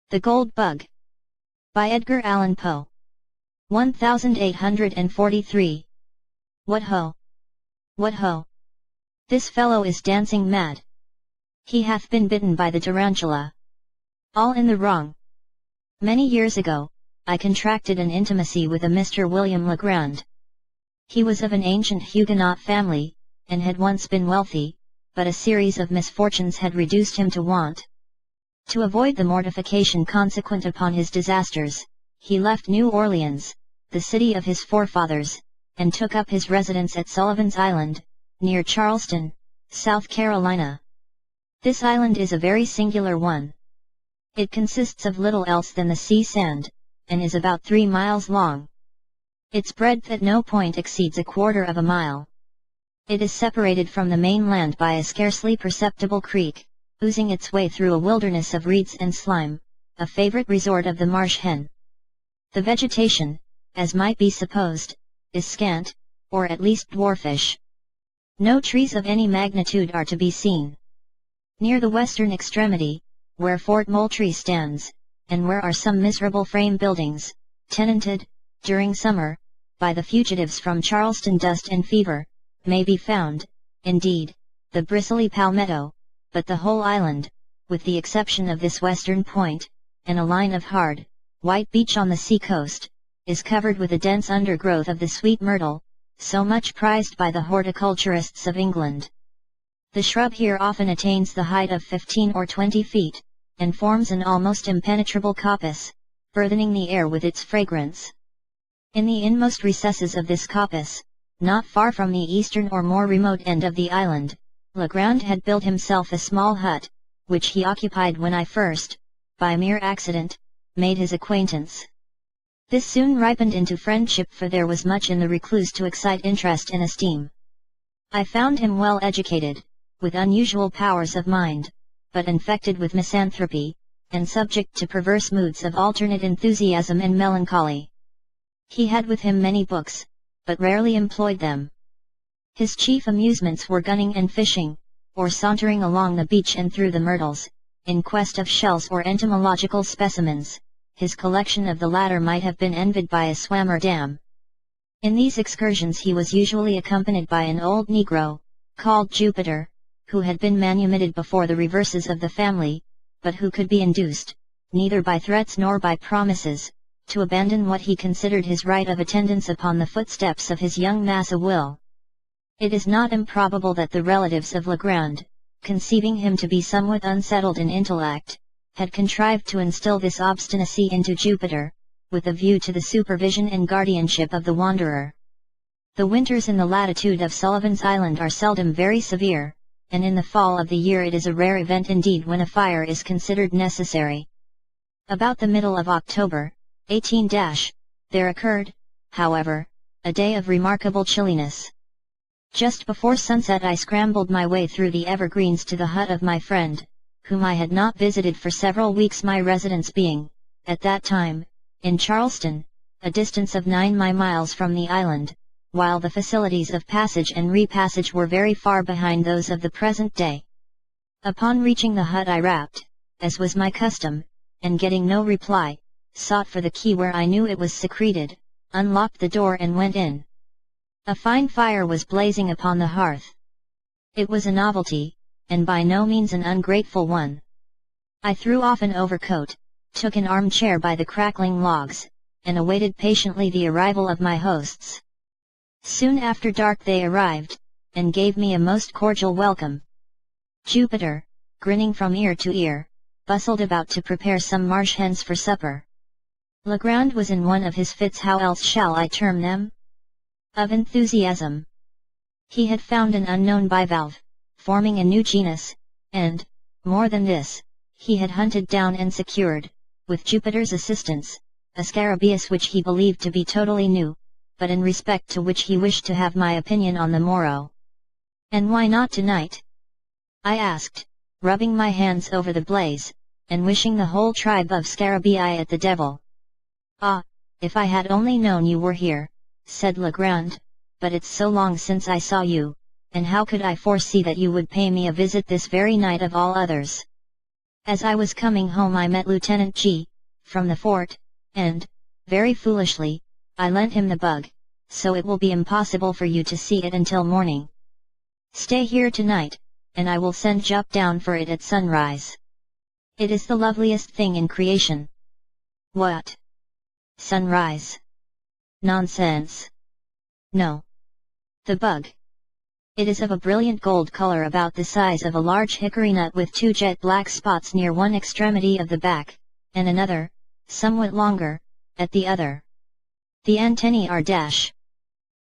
The Gold Bug. By Edgar Allan Poe. 1843. What ho! What ho! This fellow is dancing mad. He hath been bitten by the tarantula. All in the wrong. Many years ago, I contracted an intimacy with a Mr. William Legrand. He was of an ancient Huguenot family, and had once been wealthy, but a series of misfortunes had reduced him to want. To avoid the mortification consequent upon his disasters, he left New Orleans, the city of his forefathers, and took up his residence at Sullivan's Island, near Charleston, South Carolina. This island is a very singular one. It consists of little else than the sea sand, and is about 3 miles long. Its breadth at no point exceeds 1/4 of a mile. It is separated from the mainland by a scarcely perceptible creek, oozing its way through a wilderness of reeds and slime, a favorite resort of the marsh hen. The vegetation, as might be supposed, is scant, or at least dwarfish. No trees of any magnitude are to be seen. Near the western extremity, where Fort Moultrie stands, and where are some miserable frame buildings, tenanted, during summer, by the fugitives from Charleston dust and fever, may be found, indeed, the bristly palmetto, but the whole island, with the exception of this western point, and a line of hard, white beach on the sea coast, is covered with a dense undergrowth of the sweet myrtle, so much prized by the horticulturists of England. The shrub here often attains the height of 15 or 20 feet, and forms an almost impenetrable coppice, burthening the air with its fragrance. In the inmost recesses of this coppice, not far from the eastern or more remote end of the island, Legrand had built himself a small hut, which he occupied when I first, by mere accident, made his acquaintance. This soon ripened into friendship, for there was much in the recluse to excite interest and esteem. I found him well educated, with unusual powers of mind, but infected with misanthropy, and subject to perverse moods of alternate enthusiasm and melancholy. He had with him many books, but rarely employed them. His chief amusements were gunning and fishing, or sauntering along the beach and through the myrtles, in quest of shells or entomological specimens. His collection of the latter might have been envied by a swammer dam. In these excursions he was usually accompanied by an old negro, called Jupiter, who had been manumitted before the reverses of the family, but who could be induced, neither by threats nor by promises, to abandon what he considered his right of attendance upon the footsteps of his young Massa Will. It is not improbable that the relatives of Legrand, conceiving him to be somewhat unsettled in intellect, had contrived to instill this obstinacy into Jupiter, with a view to the supervision and guardianship of the wanderer. The winters in the latitude of Sullivan's Island are seldom very severe, and in the fall of the year it is a rare event indeed when a fire is considered necessary. About the middle of October, 18 there occurred, however, a day of remarkable chilliness. Just before sunset I scrambled my way through the evergreens to the hut of my friend, whom I had not visited for several weeks, my residence being, at that time, in Charleston, a distance of 9 miles from the island, while the facilities of passage and repassage were very far behind those of the present day. Upon reaching the hut I rapped, as was my custom, and getting no reply, sought for the key where I knew it was secreted, unlocked the door and went in. A fine fire was blazing upon the hearth. It was a novelty, and by no means an ungrateful one. I threw off an overcoat, took an armchair by the crackling logs, and awaited patiently the arrival of my hosts. Soon after dark they arrived, and gave me a most cordial welcome. Jupiter, grinning from ear to ear, bustled about to prepare some marsh hens for supper. Legrand was in one of his fits, how else shall I term them? Of enthusiasm. He had found an unknown bivalve, forming a new genus, and, more than this, he had hunted down and secured, with Jupiter's assistance, a scarabaeus which he believed to be totally new, but in respect to which he wished to have my opinion on the morrow. "And why not tonight?" I asked, rubbing my hands over the blaze, and wishing the whole tribe of scarabaei at the devil. "Ah, if I had only known you were here," said Legrand, "but it's so long since I saw you, and how could I foresee that you would pay me a visit this very night of all others?" As I was coming home I met Lieutenant G, from the fort, and, very foolishly, I lent him the bug, so it will be impossible for you to see it until morning. Stay here tonight, and I will send Jup down for it at sunrise. It is the loveliest thing in creation. What? Sunrise? Nonsense. No. The bug. It is of a brilliant gold color about the size of a large hickory nut with two jet black spots near one extremity of the back, and another, somewhat longer, at the other. The antennae are dash.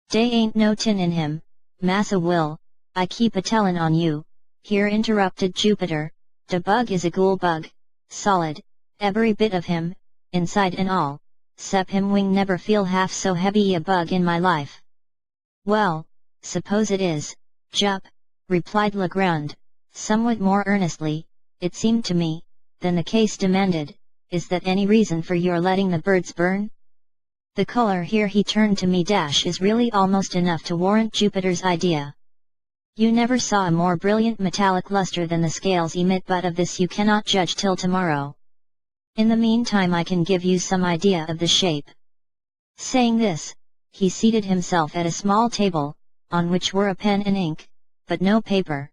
Dey ain't no tin in him, Massa Will, I keep a tellin' on you, here interrupted Jupiter, de bug is a ghoul bug, solid, every bit of him, inside and all, sep him wing never feel half so heavy a bug in my life. Well, suppose it is, Jup, replied Legrand, somewhat more earnestly, it seemed to me, than the case demanded, is that any reason for your letting the birds burn? The color here he turned to me dash is really almost enough to warrant Jupiter's idea. You never saw a more brilliant metallic luster than the scales emit, but of this you cannot judge till tomorrow. In the meantime I can give you some idea of the shape. Saying this, he seated himself at a small table, on which were a pen and ink, but no paper.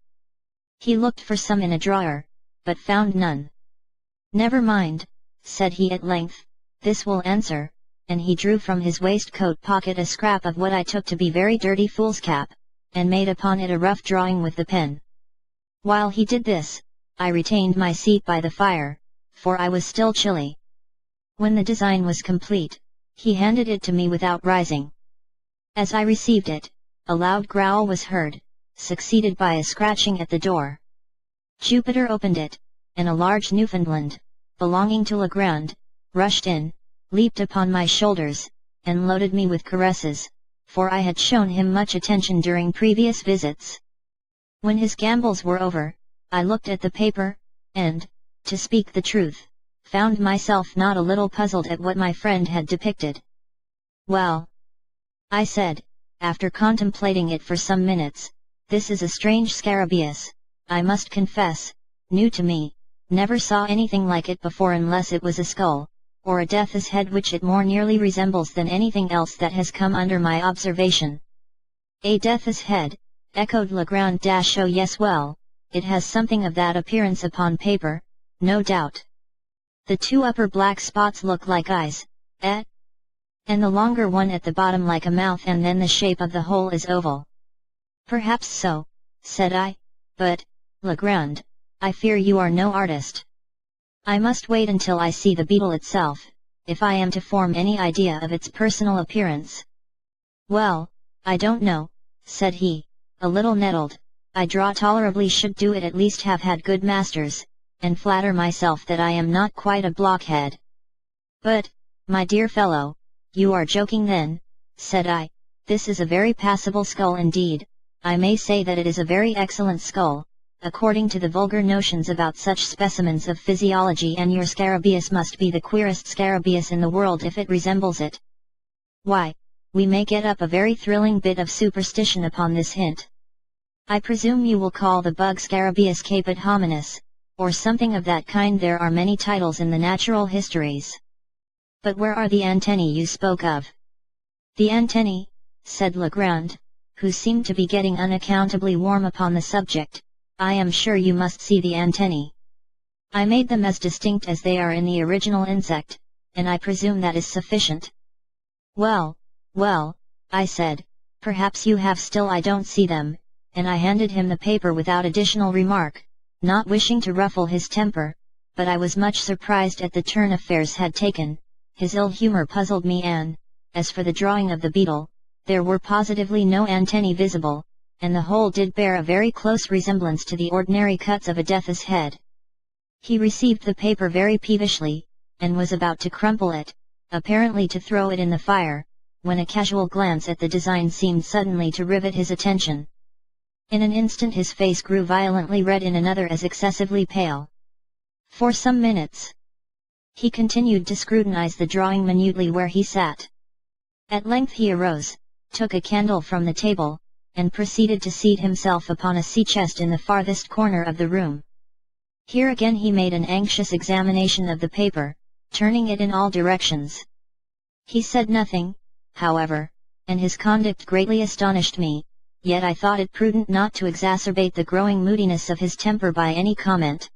He looked for some in a drawer, but found none. Never mind, said he at length, this will answer, and he drew from his waistcoat pocket a scrap of what I took to be very dirty foolscap, and made upon it a rough drawing with the pen. While he did this, I retained my seat by the fire, for I was still chilly. When the design was complete, he handed it to me without rising. As I received it, a loud growl was heard, succeeded by a scratching at the door. Jupiter opened it, and a large Newfoundland, belonging to Legrand, rushed in, leaped upon my shoulders, and loaded me with caresses, for I had shown him much attention during previous visits. When his gambols were over, I looked at the paper, and, to speak the truth, found myself not a little puzzled at what my friend had depicted. Well, I said, after contemplating it for some minutes, this is a strange scarabaeus, I must confess, new to me, never saw anything like it before unless it was a skull, or a death's head, which it more nearly resembles than anything else that has come under my observation. A death's head, echoed Legrand. Oh yes, well, it has something of that appearance upon paper, no doubt. The two upper black spots look like eyes, eh? And the longer one at the bottom like a mouth, and then the shape of the whole is oval. Perhaps so, said I, but, Legrand, I fear you are no artist. I must wait until I see the beetle itself, if I am to form any idea of its personal appearance. Well, I don't know, said he, a little nettled, I draw tolerably, should do it, at least have had good masters, and flatter myself that I am not quite a blockhead. But, my dear fellow, you are joking then, said I, this is a very passable skull indeed, I may say that it is a very excellent skull, according to the vulgar notions about such specimens of physiology, and your scarabaeus must be the queerest scarabaeus in the world if it resembles it. Why, we may get up a very thrilling bit of superstition upon this hint. I presume you will call the bug Scarabaeus caput hominis, or something of that kind. There are many titles in the natural histories. But where are the antennae you spoke of? The antennae, said Legrand, who seemed to be getting unaccountably warm upon the subject, I am sure you must see the antennae. I made them as distinct as they are in the original insect, and I presume that is sufficient. Well, I said, perhaps you have still. I don't see them, and I handed him the paper without additional remark, not wishing to ruffle his temper, but I was much surprised at the turn affairs had taken. His ill humor puzzled me, and, as for the drawing of the beetle, there were positively no antennae visible, and the whole did bear a very close resemblance to the ordinary cuts of a death's head. He received the paper very peevishly, and was about to crumple it, apparently to throw it in the fire, when a casual glance at the design seemed suddenly to rivet his attention. In an instant his face grew violently red, in another as excessively pale. For some minutes, he continued to scrutinize the drawing minutely where he sat. At length he arose, took a candle from the table, and proceeded to seat himself upon a sea chest in the farthest corner of the room. Here again he made an anxious examination of the paper, turning it in all directions. He said nothing, however, and his conduct greatly astonished me, yet I thought it prudent not to exacerbate the growing moodiness of his temper by any comment.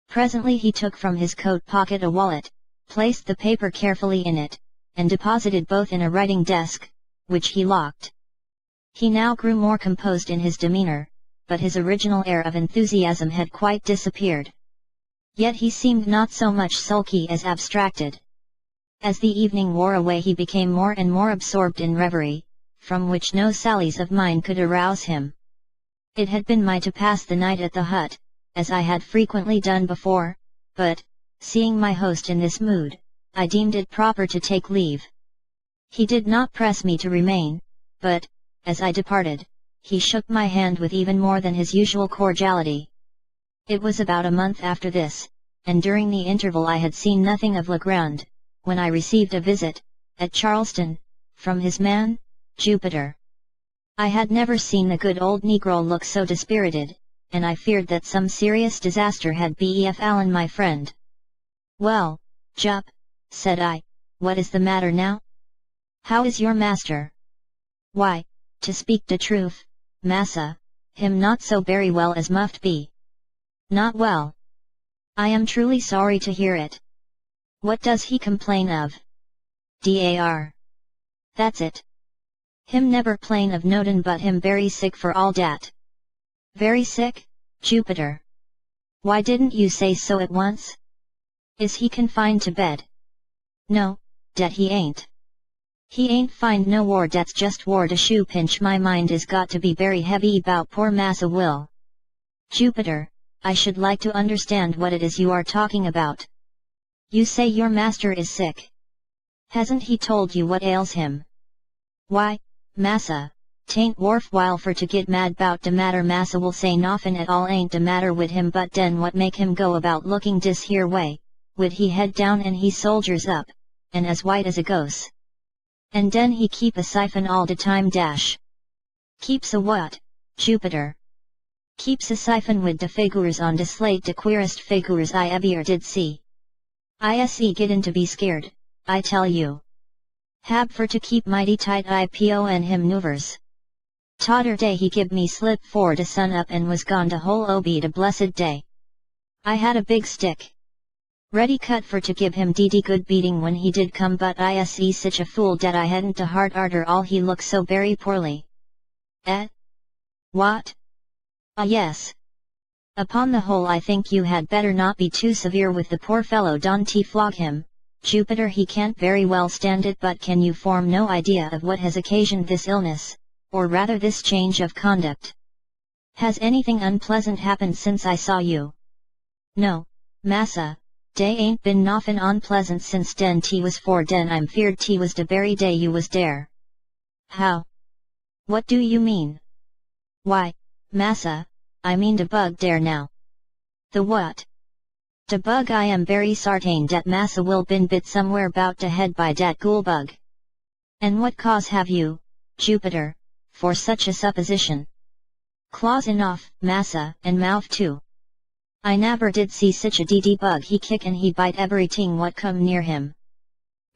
Presently he took from his coat pocket a wallet, placed the paper carefully in it, and deposited both in a writing desk, which he locked. He now grew more composed in his demeanor, but his original air of enthusiasm had quite disappeared. Yet he seemed not so much sulky as abstracted. As the evening wore away he became more and more absorbed in reverie, from which no sallies of mine could arouse him. It had been to pass the night at the hut, as I had frequently done before, but, seeing my host in this mood, I deemed it proper to take leave. He did not press me to remain, but, as I departed, he shook my hand with even more than his usual cordiality. It was about a month after this, and during the interval I had seen nothing of Legrand, when I received a visit, at Charleston, from his man, Jupiter. I had never seen the good old Negro look so dispirited, and I feared that some serious disaster had befallen my friend. "Well, Jup," said I, "what is the matter now? How is your master?" "Why, to speak the truth, massa, him not so very well as muft be." "Not well? I am truly sorry to hear it. What does he complain of?" "Dar. That's it. Him never plain of notin' but him very sick for all dat." "Very sick, Jupiter? Why didn't you say so at once? Is he confined to bed?" "No, dat he ain't. He ain't find no war, dat's just war. De shoe pinch, my mind is got to be very heavy bout poor Massa Will." "Jupiter, I should like to understand what it is you are talking about. You say your master is sick. Hasn't he told you what ails him?" "Why, massa, 'tain't worthwhile for to get mad bout de matter. Massa will say nothing at all ain't de matter wid him, but den what make him go about looking dis here way, wid he head down and he soldiers up, and as white as a ghost. And den he keep a siphon all de time dash." "Keeps a what, Jupiter?" "Keeps a siphon wid de figures on de slate, de queerest figures I ever did see. I gettin' to be scared, I tell you. Hab for to keep mighty tight ipo and him noovers. Todder day he gib me slip for de sun up and was gone de whole ob de blessed day. I had a big stick ready cut for to give him de good beating when he did come, but I sich a fool dat I hadn't de heart arter all. He look so very poorly." "Eh? What? Ah yes. Upon the whole I think you had better not be too severe with the poor fellow. Don't flog him, Jupiter. He can't very well stand it. But can you form no idea of what has occasioned this illness, or rather this change of conduct? Has anything unpleasant happened since I saw you?" "No, massa, dey ain't been nothin' unpleasant since den t was for den I'm feared t was de very day you was dere." "How? What do you mean?" "Why, massa, I mean de bug dere now." "The what?" "De bug. I am very sartain dat Massa will been bit somewhere bout de head by dat ghoul bug." "And what cause have you, Jupiter, for such a supposition?" "Claws enough, massa, and mouth too. I never did see sich a bug. He kick and he bite everything what come near him.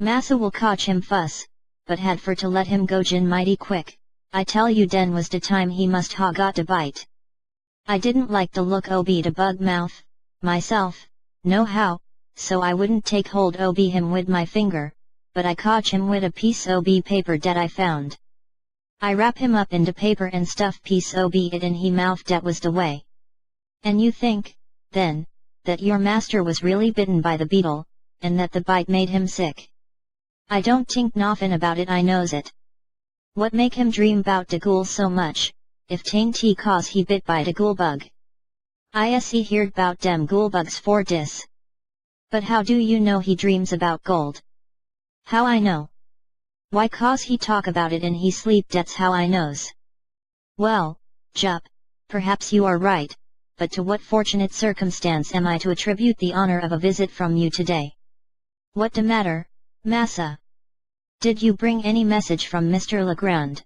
Massa will catch him fuss, but had for to let him go gin mighty quick. I tell you den was de time he must ha got de bite. I didn't like the look ob de bug mouth, myself, no how, so I wouldn't take hold ob him wid my finger, but I catch him wid a piece ob paper dat I found. I wrap him up in de paper and stuff piece ob it in he mouth. Dat was de way." "And you think, then, that your master was really bitten by the beetle, and that the bite made him sick?" "I don't tink nothin' about it. I knows it. What make him dream bout de ghoul so much, if 'tain't cause he bit by de ghoul bug? I heard bout dem ghoul bugs for dis." "But how do you know he dreams about gold?" "How I know? Why, cause he talk about it in he sleep, dat's how I knows." "Well, Jup, perhaps you are right, but to what fortunate circumstance am I to attribute the honor of a visit from you today?" "What de matter, massa? Did you bring any message from Mr. Legrand?"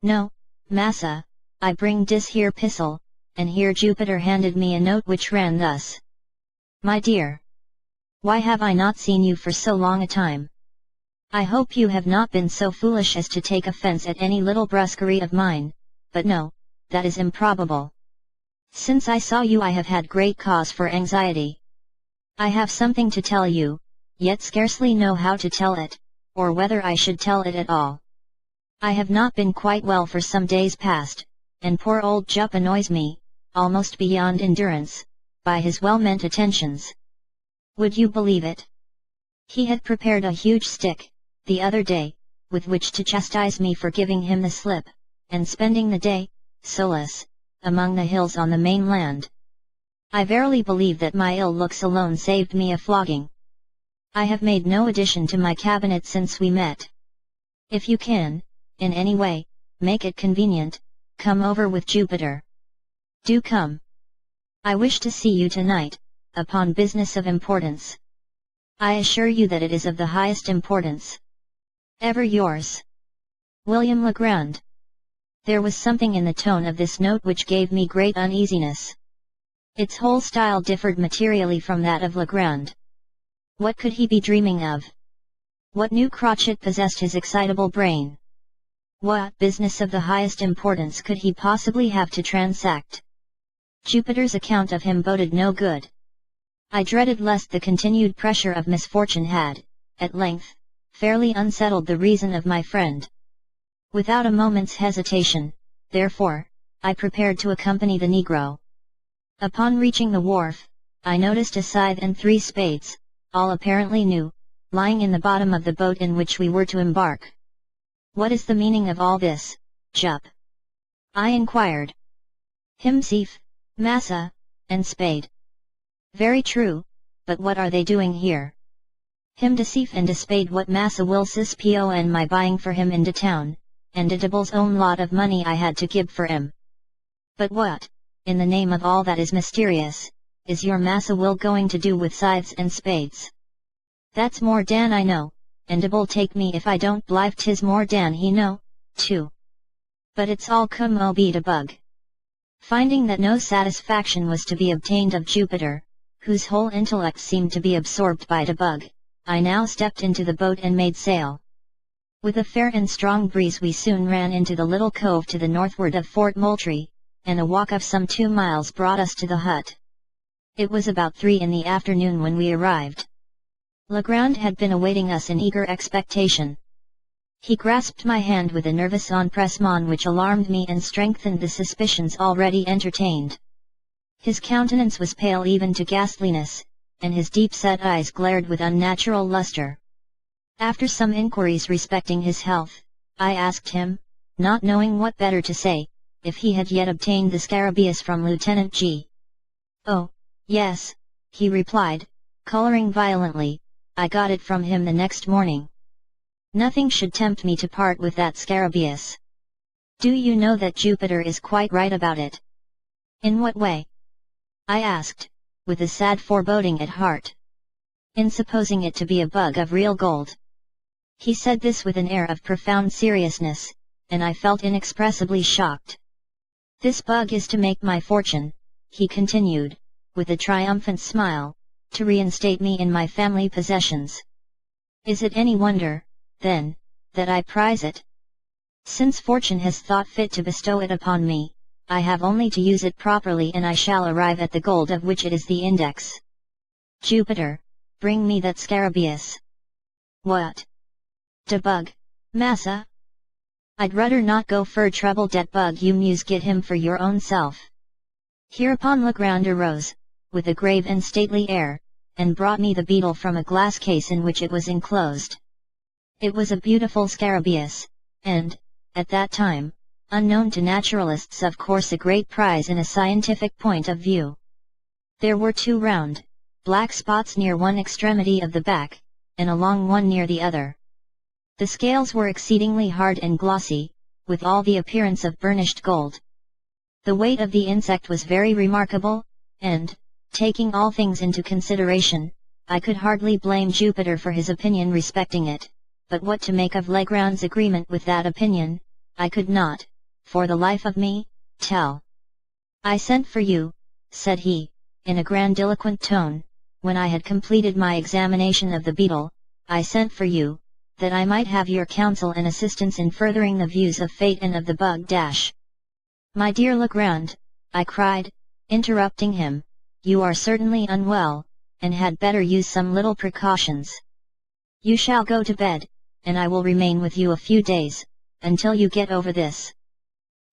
"No, massa, I bring dis here pistol, and here Jupiter handed me a note which ran thus. My dear, why have I not seen you for so long a time? I hope you have not been so foolish as to take offense at any little brusquerie of mine, but no, that is improbable. Since I saw you I have had great cause for anxiety. I have something to tell you, yet scarcely know how to tell it, or whether I should tell it at all. I have not been quite well for some days past, and poor old Jup annoys me, almost beyond endurance, by his well-meant attentions. Would you believe it? He had prepared a huge stick, the other day, with which to chastise me for giving him the slip, and spending the day, solus, among the hills on the mainland. I verily believe that my ill looks alone saved me a flogging. I have made no addition to my cabinet since we met. If you can, in any way, make it convenient, come over with Jupiter. Do come. I wish to see you tonight, upon business of importance. I assure you that it is of the highest importance. Ever yours, William Legrand. There was something in the tone of this note which gave me great uneasiness. Its whole style differed materially from that of Legrand. What could he be dreaming of? What new crotchet possessed his excitable brain? What business of the highest importance could he possibly have to transact? Jupiter's account of him boded no good. I dreaded lest the continued pressure of misfortune had, at length, fairly unsettled the reason of my friend. Without a moment's hesitation, therefore, I prepared to accompany the negro. Upon reaching the wharf, I noticed a scythe and 3 spades, all apparently new, lying in the bottom of the boat in which we were to embark. What is the meaning of all this, Jup? I inquired. Himself, massa, and spade. Very true, but what are they doing here? Him de thief and de spade what massa will sis-po and my buying for him in de town, and de devil's own lot of money I had to give for him. But what, in the name of all that is mysterious, is your massa will going to do with scythes and spades? That's more dan I know, and de bull take me if I don't believe 'tis more dan he know, too. But it's all come o be de bug. Finding that no satisfaction was to be obtained of Jupiter, whose whole intellect seemed to be absorbed by de bug, I now stepped into the boat and made sail. With a fair and strong breeze we soon ran into the little cove to the northward of Fort Moultrie, and a walk of some 2 miles brought us to the hut. It was about 3 in the afternoon when we arrived. Legrand had been awaiting us in eager expectation. He grasped my hand with a nervous empressement which alarmed me and strengthened the suspicions already entertained. His countenance was pale even to ghastliness, and his deep-set eyes glared with unnatural luster. After some inquiries respecting his health, I asked him, not knowing what better to say, if he had yet obtained the scarabaeus from Lieutenant G. Oh, yes, he replied, coloring violently, I got it from him the next morning. Nothing should tempt me to part with that scarabaeus. Do you know that Jupiter is quite right about it? In what way? I asked, with a sad foreboding at heart. In supposing it to be a bug of real gold. He said this with an air of profound seriousness, and I felt inexpressibly shocked. This bug is to make my fortune, he continued, with a triumphant smile, to reinstate me in my family possessions. Is it any wonder, then, that I prize it? Since fortune has thought fit to bestow it upon me, I have only to use it properly and I shall arrive at the gold of which it is the index. Jupiter, bring me that scarabaeus. What? De bug, massa? I'd rudder not go fur trouble dat bug you muse get him for your own self. Hereupon Legrand arose, with a grave and stately air, and brought me the beetle from a glass case in which it was enclosed. It was a beautiful scarabaeus, and, at that time, unknown to naturalists of course a great prize in a scientific point of view. There were 2 round, black spots near one extremity of the back, and a long one near the other. The scales were exceedingly hard and glossy, with all the appearance of burnished gold. The weight of the insect was very remarkable, and, taking all things into consideration, I could hardly blame Jupiter for his opinion respecting it, but what to make of Legrand's agreement with that opinion, I could not, for the life of me, tell. "I sent for you," said he, in a grandiloquent tone, when I had completed my examination of the beetle. "I sent for you, that I might have your counsel and assistance in furthering the views of fate and of the bug. My dear Legrand," I cried, interrupting him, "you are certainly unwell, and had better use some little precautions. You shall go to bed, and I will remain with you a few days, until you get over this.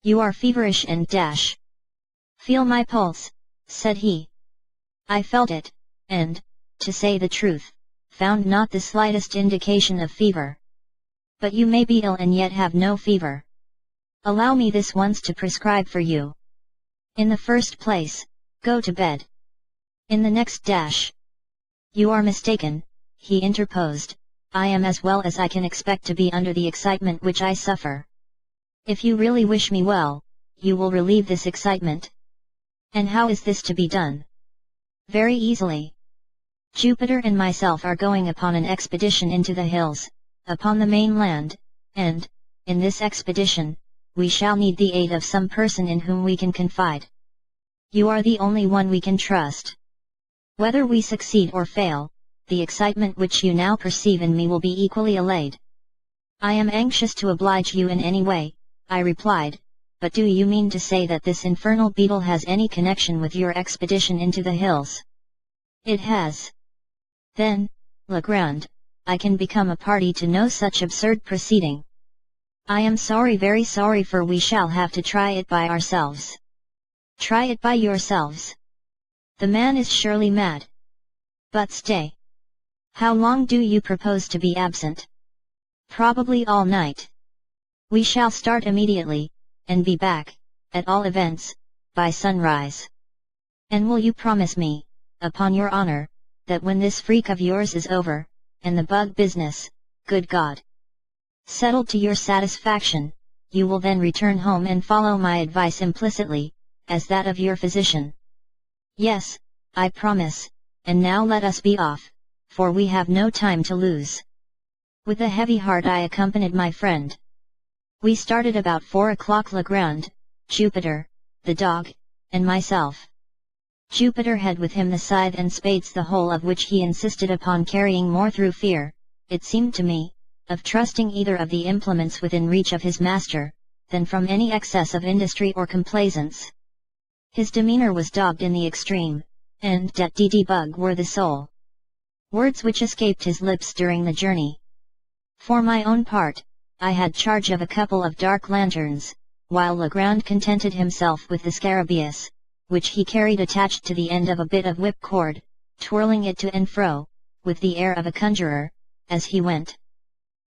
You are feverish and Feel my pulse," said he. I felt it, and, to say the truth, found not the slightest indication of fever. "But you may be ill and yet have no fever. Allow me this once to prescribe for you. In the first place, go to bed. In the next You are mistaken," he interposed. "I am as well as I can expect to be under the excitement which I suffer. If you really wish me well, you will relieve this excitement. And how is this to be done?" "Very easily. Jupiter and myself are going upon an expedition into the hills, upon the mainland, and, in this expedition, we shall need the aid of some person in whom we can confide. You are the only one we can trust. Whether we succeed or fail, the excitement which you now perceive in me will be equally allayed." "I am anxious to oblige you in any way," I replied, "but do you mean to say that this infernal beetle has any connection with your expedition into the hills?" "It has." "Then, Legrand, I can become a party to no such absurd proceeding. I am sorry, very sorry, for we shall have to try it by ourselves." "Try it by yourselves? The man is surely mad. But stay. How long do you propose to be absent?" "Probably all night. We shall start immediately, and be back, at all events, by sunrise. And will you promise me, upon your honor, that when this freak of yours is over, and the bug business, good God, settled to your satisfaction, you will then return home and follow my advice implicitly, as that of your physician?" "Yes, I promise, and now let us be off, for we have no time to lose." With a heavy heart I accompanied my friend. We started about 4 o'clock. Legrand, Jupiter, the dog, and myself. Jupiter had with him the scythe and spades, the whole of which he insisted upon carrying more through fear, it seemed to me, of trusting either of the implements within reach of his master, than from any excess of industry or complaisance. His demeanor was dogged in the extreme, and "dat bug" were the sole words which escaped his lips during the journey. For my own part, I had charge of a couple of dark lanterns, while Legrand contented himself with the scarabaeus, which he carried attached to the end of a bit of whipcord, twirling it to and fro, with the air of a conjurer, as he went.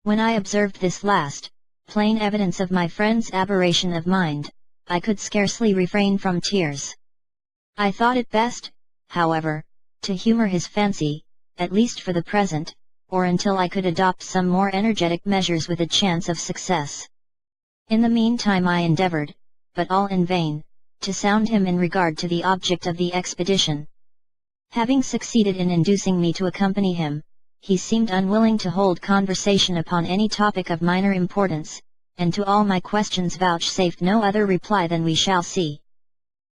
When I observed this last, plain evidence of my friend's aberration of mind, I could scarcely refrain from tears. I thought it best, however, to humor his fancy, at least for the present, or until I could adopt some more energetic measures with a chance of success. In the meantime I endeavored, but all in vain, to sound him in regard to the object of the expedition. Having succeeded in inducing me to accompany him, he seemed unwilling to hold conversation upon any topic of minor importance, and to all my questions vouchsafed no other reply than "we shall see."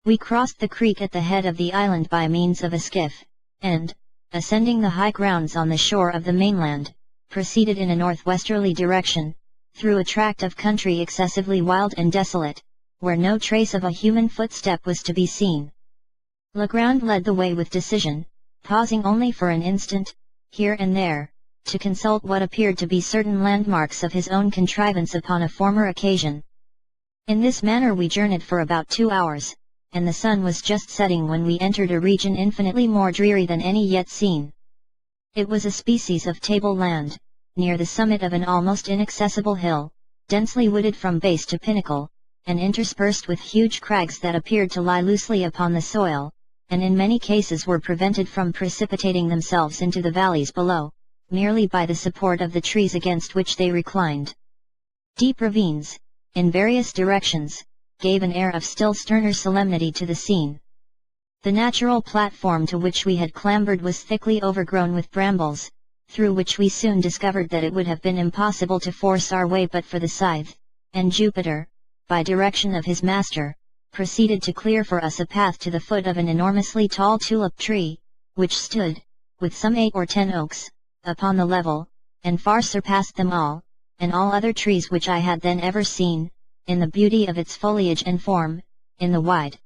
We crossed the creek at the head of the island by means of a skiff, and, ascending the high grounds on the shore of the mainland, proceeded in a northwesterly direction, through a tract of country excessively wild and desolate, where no trace of a human footstep was to be seen. Legrand led the way with decision, pausing only for an instant, here and there, to consult what appeared to be certain landmarks of his own contrivance upon a former occasion. In this manner we journeyed for about 2 hours, and the sun was just setting when we entered a region infinitely more dreary than any yet seen. It was a species of table land, near the summit of an almost inaccessible hill, densely wooded from base to pinnacle, and interspersed with huge crags that appeared to lie loosely upon the soil, and in many cases were prevented from precipitating themselves into the valleys below, merely by the support of the trees against which they reclined. Deep ravines, in various directions, gave an air of still sterner solemnity to the scene. The natural platform to which we had clambered was thickly overgrown with brambles, through which we soon discovered that it would have been impossible to force our way but for the scythe, and Jupiter, by direction of his master, proceeded to clear for us a path to the foot of an enormously tall tulip tree, which stood, with some 8 or 10 oaks, upon the level, and far surpassed them all, and all other trees which I had then ever seen, in the beauty of its foliage and form, in the wide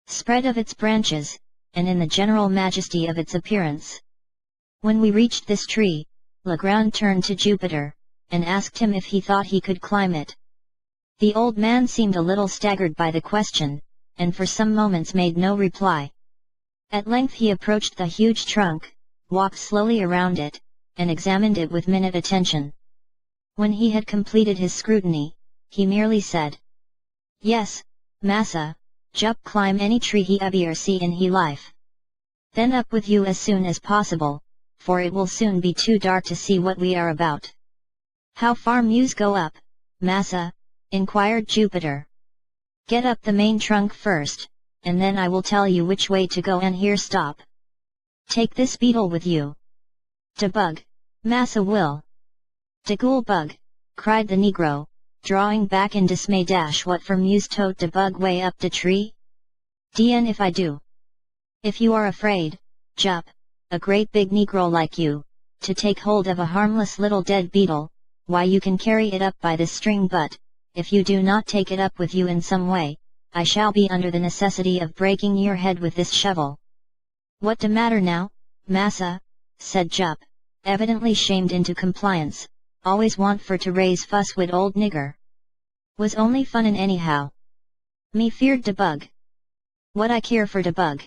spread of its branches, and in the general majesty of its appearance. When we reached this tree, Legrand turned to Jupiter, and asked him if he thought he could climb it. The old man seemed a little staggered by the question, and for some moments made no reply. At length he approached the huge trunk, walked slowly around it, and examined it with minute attention. When he had completed his scrutiny, he merely said, "Yes, massa, Jup climb any tree he ever see in he life. Then up with you as soon as possible, for it will soon be too dark to see what we are about." "How far muse go up, massa?" inquired Jupiter. "Get up the main trunk first, and then I will tell you which way to go and here stop. Take this beetle with you." "De bug, massa will." "De ghoul bug," cried the negro, drawing back in dismay. "What for muse tote de bug way up de tree? Dien if I do." "If you are afraid, Jup, a great big negro like you, to take hold of a harmless little dead beetle, why you can carry it up by this string, but, if you do not take it up with you in some way, I shall be under the necessity of breaking your head with this shovel." "What de matter now, massa?" said Jup, evidently shamed into compliance. "Always want for to raise fuss wid old nigger. Was only funnin' anyhow. Me feared de bug. What I care for de bug."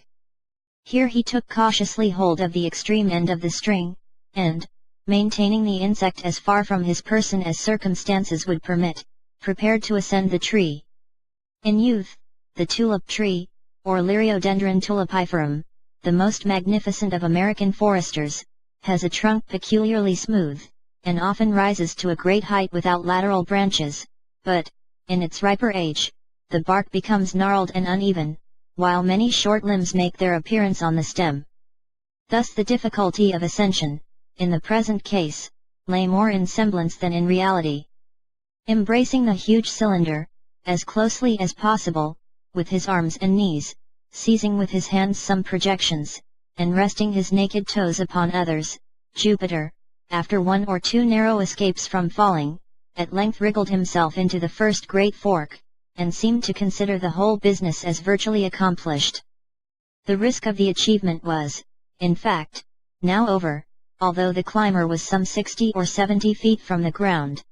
Here he took cautiously hold of the extreme end of the string, and, maintaining the insect as far from his person as circumstances would permit, prepared to ascend the tree. In youth, the tulip tree, or Liriodendron tulipiferum, the most magnificent of American foresters, has a trunk peculiarly smooth, and often rises to a great height without lateral branches, but, in its riper age, the bark becomes gnarled and uneven, while many short limbs make their appearance on the stem. Thus the difficulty of ascension, in the present case, lay more in semblance than in reality. Embracing the huge cylinder, as closely as possible, with his arms and knees, seizing with his hands some projections, and resting his naked toes upon others, Jupiter, after 1 or 2 narrow escapes from falling, at length wriggled himself into the first great fork, and seemed to consider the whole business as virtually accomplished. The risk of the achievement was, in fact, now over, although the climber was some 60 or 70 feet from the ground.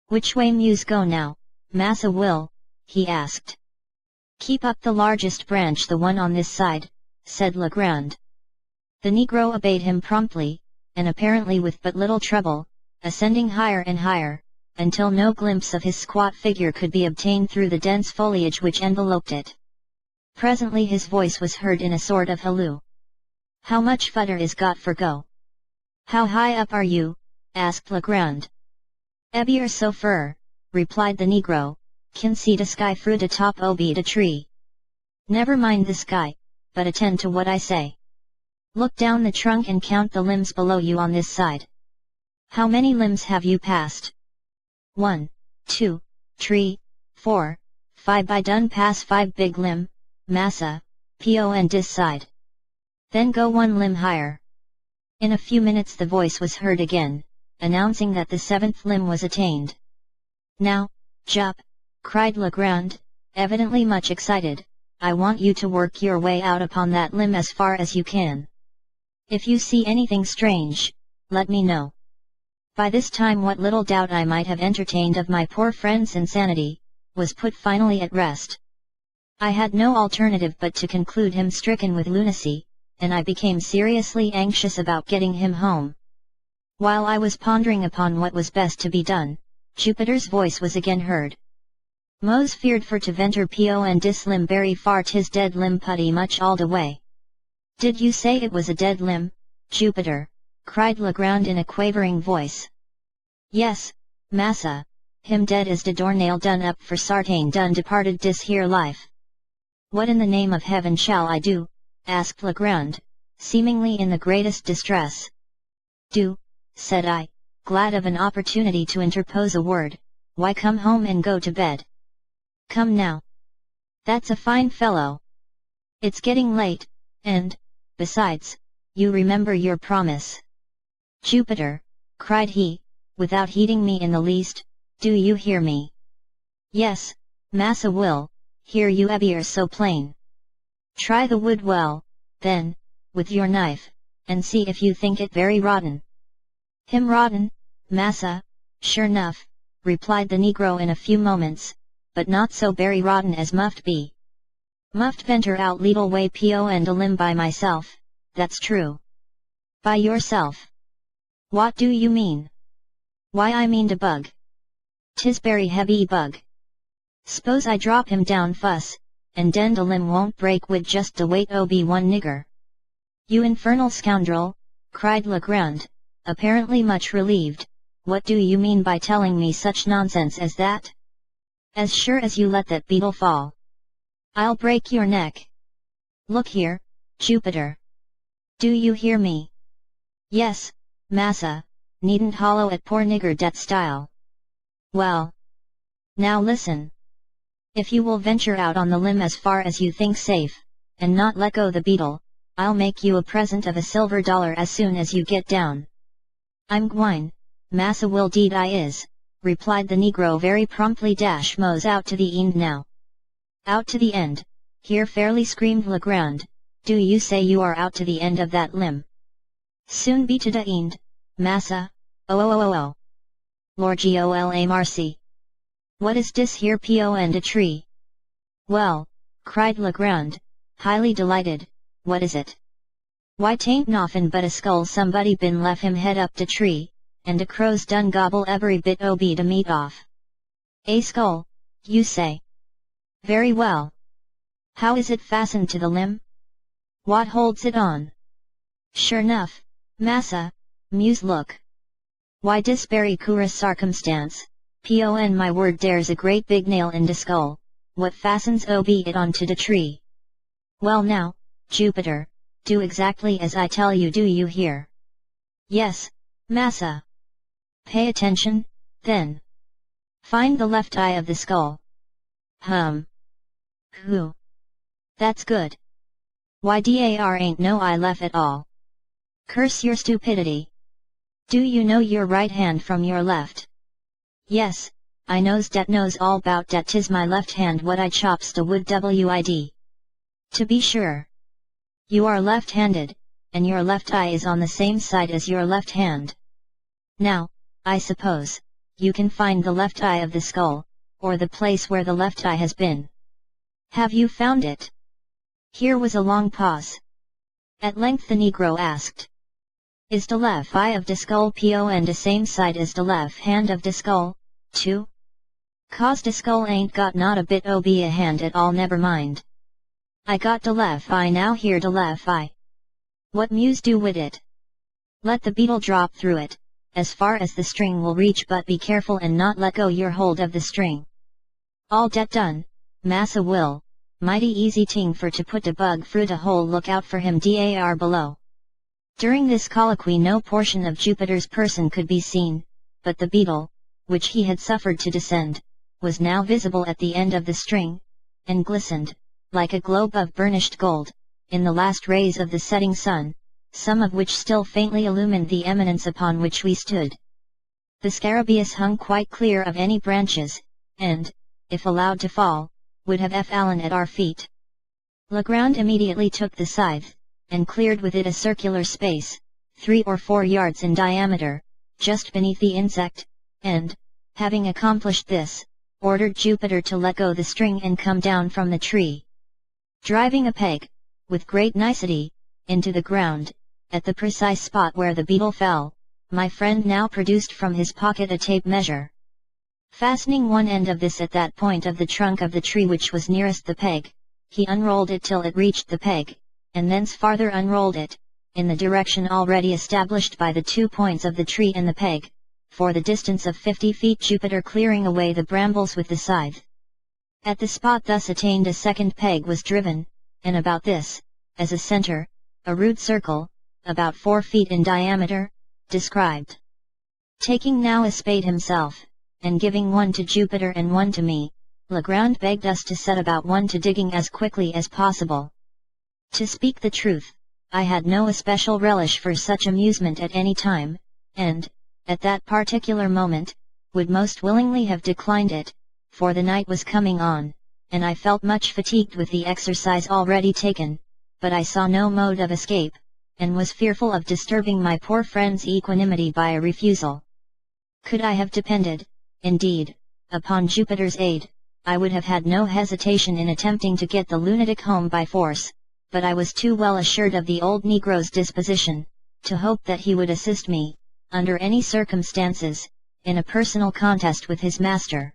"Which way muse go now, Massa Will?" he asked. "Keep up the largest branch, the one on this side," said Legrand. The negro obeyed him promptly, and apparently with but little trouble, ascending higher and higher, until no glimpse of his squat figure could be obtained through the dense foliage which enveloped it. Presently his voice was heard in a sort of halloo. "How much fudder is got for go?" "How high up are you?" asked Legrand. "Ebier so fur," replied the negro, "can see de sky through de top ob de tree." "Never mind the sky, but attend to what I say. Look down the trunk and count the limbs below you on this side. How many limbs have you passed?" 1, 2, 3, 4, 5. "I done pass 5 big limb, massa, po and dis side." "Then go 1 limb higher." In a few minutes the voice was heard again, announcing that the 7th limb was attained. "Now, Jup," cried Legrand, evidently much excited, "I want you to work your way out upon that limb as far as you can. If you see anything strange, let me know." By this time what little doubt I might have entertained of my poor friend's insanity, was put finally at rest. I had no alternative but to conclude him stricken with lunacy, and I became seriously anxious about getting him home. While I was pondering upon what was best to be done, Jupiter's voice was again heard. "Mose feared for to venture po and dis limb berry far, 'tis dead limb putty much all de way." "Did you say it was a dead limb, Jupiter?" cried Legrand in a quavering voice. "Yes, massa, him dead as de doornail done up for sartain done departed dis here life." "What in the name of heaven shall I do?" asked Legrand, seemingly in the greatest distress. "Do," said I, glad of an opportunity to interpose a word, "why come home and go to bed. Come now." That's a fine fellow. It's getting late, and, besides, you remember your promise. Jupiter, cried he, without heeding me in the least, do you hear me? Yes, Massa will, hear you abere so plain. Try the wood well, then, with your knife, and see if you think it very rotten. Him rotten, Massa, sure enough, replied the negro in a few moments, but not so very rotten as muft be. Muft venter out leetle way po and a limb by myself, that's true. By yourself. What do you mean? Why I mean de bug. 'Tis berry heavy bug. S'pose I drop him down fuss, and den de limb won't break wid just de weight ob one nigger. You infernal scoundrel, cried Legrand, apparently much relieved, what do you mean by telling me such nonsense as that? As sure as you let that beetle fall, I'll break your neck. Look here, Jupiter. Do you hear me? Yes, Massa, needn't hollow at poor nigger dat style. Well. Now listen. If you will venture out on the limb as far as you think safe, and not let go the beetle, I'll make you a present of $1 as soon as you get down. I'm gwine, Massa will deed I is, replied the negro very promptly. Mose out to the end now. Out to the end, here fairly screamed Legrand, do you say you are out to the end of that limb? Soon be to the end, Massa, oh. Lord Gola Marcy. What is dis here po and a tree? Well, cried Legrand, highly delighted, what is it? Why tain't nothing but a skull somebody bin left him head up de tree, and de crows done gobble every bit ob de meat off. A skull, you say? Very well. How is it fastened to the limb? What holds it on? Sure enough, Massa, muse look. Why dis berry curious circumstance, pon my word there's a great big nail in de skull, what fastens ob it onto de tree. Well now, Jupiter, do exactly as I tell you, do you hear? Yes, Massa. Pay attention, then. Find the left eye of the skull. Who? That's good. Why dar ain't no eye left at all. Curse your stupidity. Do you know your right hand from your left? Yes, I knows all bout dat, 'tis my left hand what I chops the wood wid. To be sure. You are left-handed, and your left eye is on the same side as your left hand. Now, I suppose, you can find the left eye of the skull, or the place where the left eye has been. Have you found it? Here was a long pause. At length the negro asked. Is the left eye of the skull po and the same side as the left hand of the skull, too? 'Cause the skull ain't got not a bit ob a hand at all, never mind. I got the left eye now, here the left eye. What muse do wid it? Let the beetle drop through it, as far as the string will reach, but be careful and not let go your hold of the string. All dat done, Massa will, mighty easy ting for to put the bug through the hole, look out for him dar below. During this colloquy no portion of Jupiter's person could be seen, but the beetle, which he had suffered to descend, was now visible at the end of the string, and glistened, like a globe of burnished gold, in the last rays of the setting sun, some of which still faintly illumined the eminence upon which we stood. The scarabaeus hung quite clear of any branches, and, if allowed to fall, would have fallen at our feet. Legrand immediately took the scythe, and cleared with it a circular space, 3 or 4 yards in diameter, just beneath the insect, and, having accomplished this, ordered Jupiter to let go the string and come down from the tree. Driving a peg, with great nicety, into the ground, at the precise spot where the beetle fell, my friend now produced from his pocket a tape measure. Fastening one end of this at that point of the trunk of the tree which was nearest the peg, he unrolled it till it reached the peg, and thence farther unrolled it, in the direction already established by the 2 points of the tree and the peg, for the distance of 50 feet, Jupiter clearing away the brambles with the scythe. At the spot thus attained a second peg was driven, and about this, as a center, a rude circle, about 4 feet in diameter, described. Taking now a spade himself, and giving one to Jupiter and one to me, Legrand begged us to set about to digging as quickly as possible. To speak the truth, I had no especial relish for such amusement at any time, and, at that particular moment, would most willingly have declined it, for the night was coming on, and I felt much fatigued with the exercise already taken, but I saw no mode of escape, and was fearful of disturbing my poor friend's equanimity by a refusal. Could I have depended, indeed, upon Jupiter's aid, I would have had no hesitation in attempting to get the lunatic home by force, but I was too well assured of the old Negro's disposition, to hope that he would assist me, under any circumstances, in a personal contest with his master.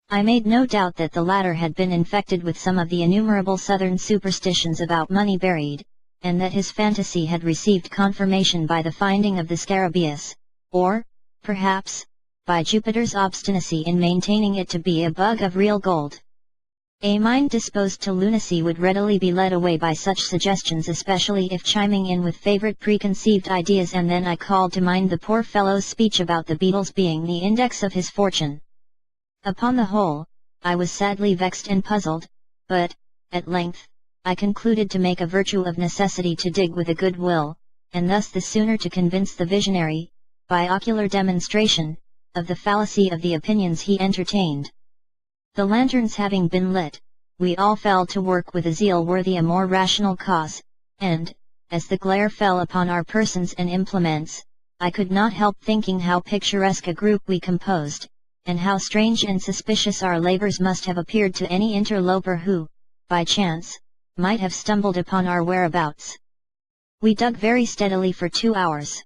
I made no doubt that the latter had been infected with some of the innumerable southern superstitions about money buried, and that his fantasy had received confirmation by the finding of the scarabaeus, or, perhaps, by Jupiter's obstinacy in maintaining it to be a bug of real gold. A mind disposed to lunacy would readily be led away by such suggestions, especially if chiming in with favorite preconceived ideas, and then I called to mind the poor fellow's speech about the beetles being the index of his fortune. Upon the whole, I was sadly vexed and puzzled, but, at length, I concluded to make a virtue of necessity to dig with a good will, and thus the sooner to convince the visionary, by ocular demonstration, of the fallacy of the opinions he entertained. The lanterns having been lit, we all fell to work with a zeal worthy a more rational cause, and, as the glare fell upon our persons and implements, I could not help thinking how picturesque a group we composed, and how strange and suspicious our labours must have appeared to any interloper who, by chance, might have stumbled upon our whereabouts. We dug very steadily for 2 hours.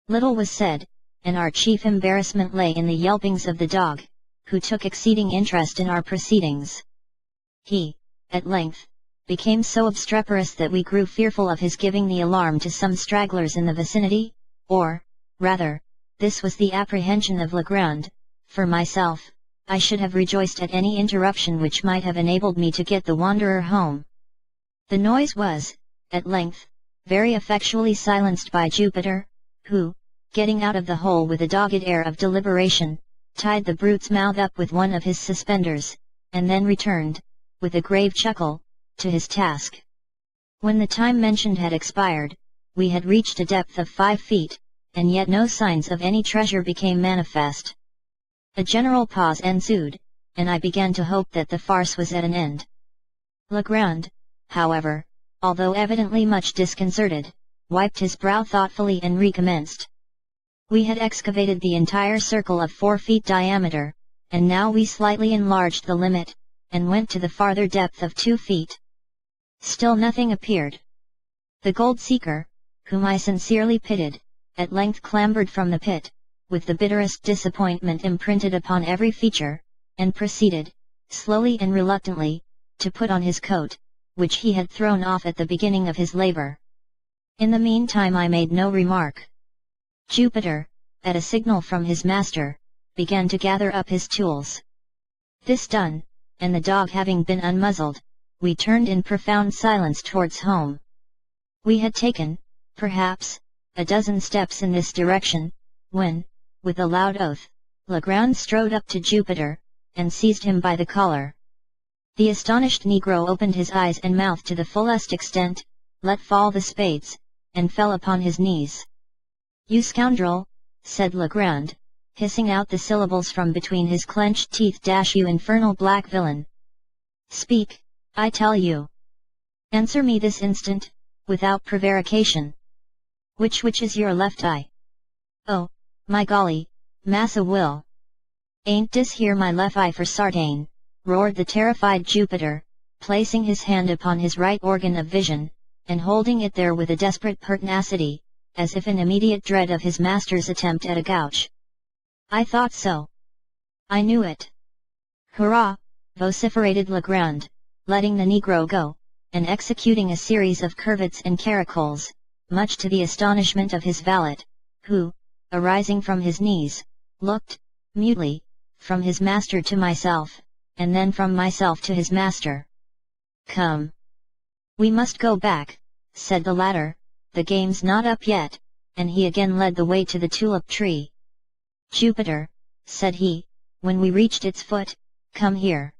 Little was said, and our chief embarrassment lay in the yelpings of the dog, who took exceeding interest in our proceedings. He, at length, became so obstreperous that we grew fearful of his giving the alarm to some stragglers in the vicinity, or, rather, this was the apprehension of Legrand. For myself, I should have rejoiced at any interruption which might have enabled me to get the wanderer home. The noise was, at length, very effectually silenced by Jupiter, who, getting out of the hole with a dogged air of deliberation, tied the brute's mouth up with one of his suspenders, and then returned, with a grave chuckle, to his task. When the time mentioned had expired, we had reached a depth of 5 feet, and yet no signs of any treasure became manifest. A general pause ensued, and I began to hope that the farce was at an end. Legrand, however, although evidently much disconcerted, wiped his brow thoughtfully and recommenced. We had excavated the entire circle of 4 feet diameter, and now we slightly enlarged the limit, and went to the farther depth of 2 feet. Still nothing appeared. The gold seeker, whom I sincerely pitied, at length clambered from the pit, with the bitterest disappointment imprinted upon every feature, and proceeded, slowly and reluctantly, to put on his coat, which he had thrown off at the beginning of his labor. In the meantime I made no remark. Jupiter, at a signal from his master, began to gather up his tools. This done, and the dog having been unmuzzled, we turned in profound silence towards home. We had taken, perhaps, a dozen steps in this direction, when, with a loud oath, Legrand strode up to Jupiter, and seized him by the collar. The astonished Negro opened his eyes and mouth to the fullest extent, let fall the spades, and fell upon his knees. "You scoundrel," said Legrand, hissing out the syllables from between his clenched teeth. "You infernal black villain! Speak, I tell you! Answer me this instant, without prevarication! Which is your left eye? Oh, my golly, Massa Will! Ain't dis here my left eye for sartain?" roared the terrified Jupiter, placing his hand upon his right organ of vision, and holding it there with a desperate pertinacity, as if in immediate dread of his master's attempt at a gouge. "I thought so! I knew it! Hurrah!" vociferated Legrand, letting the Negro go, and executing a series of curvets and caracoles, much to the astonishment of his valet, who, arising from his knees, looked, mutely, from his master to myself, and then from myself to his master. "Come! We must go back," said the latter, "the game's not up yet," and he again led the way to the tulip tree. "Jupiter," said he, when we reached its foot, "come here."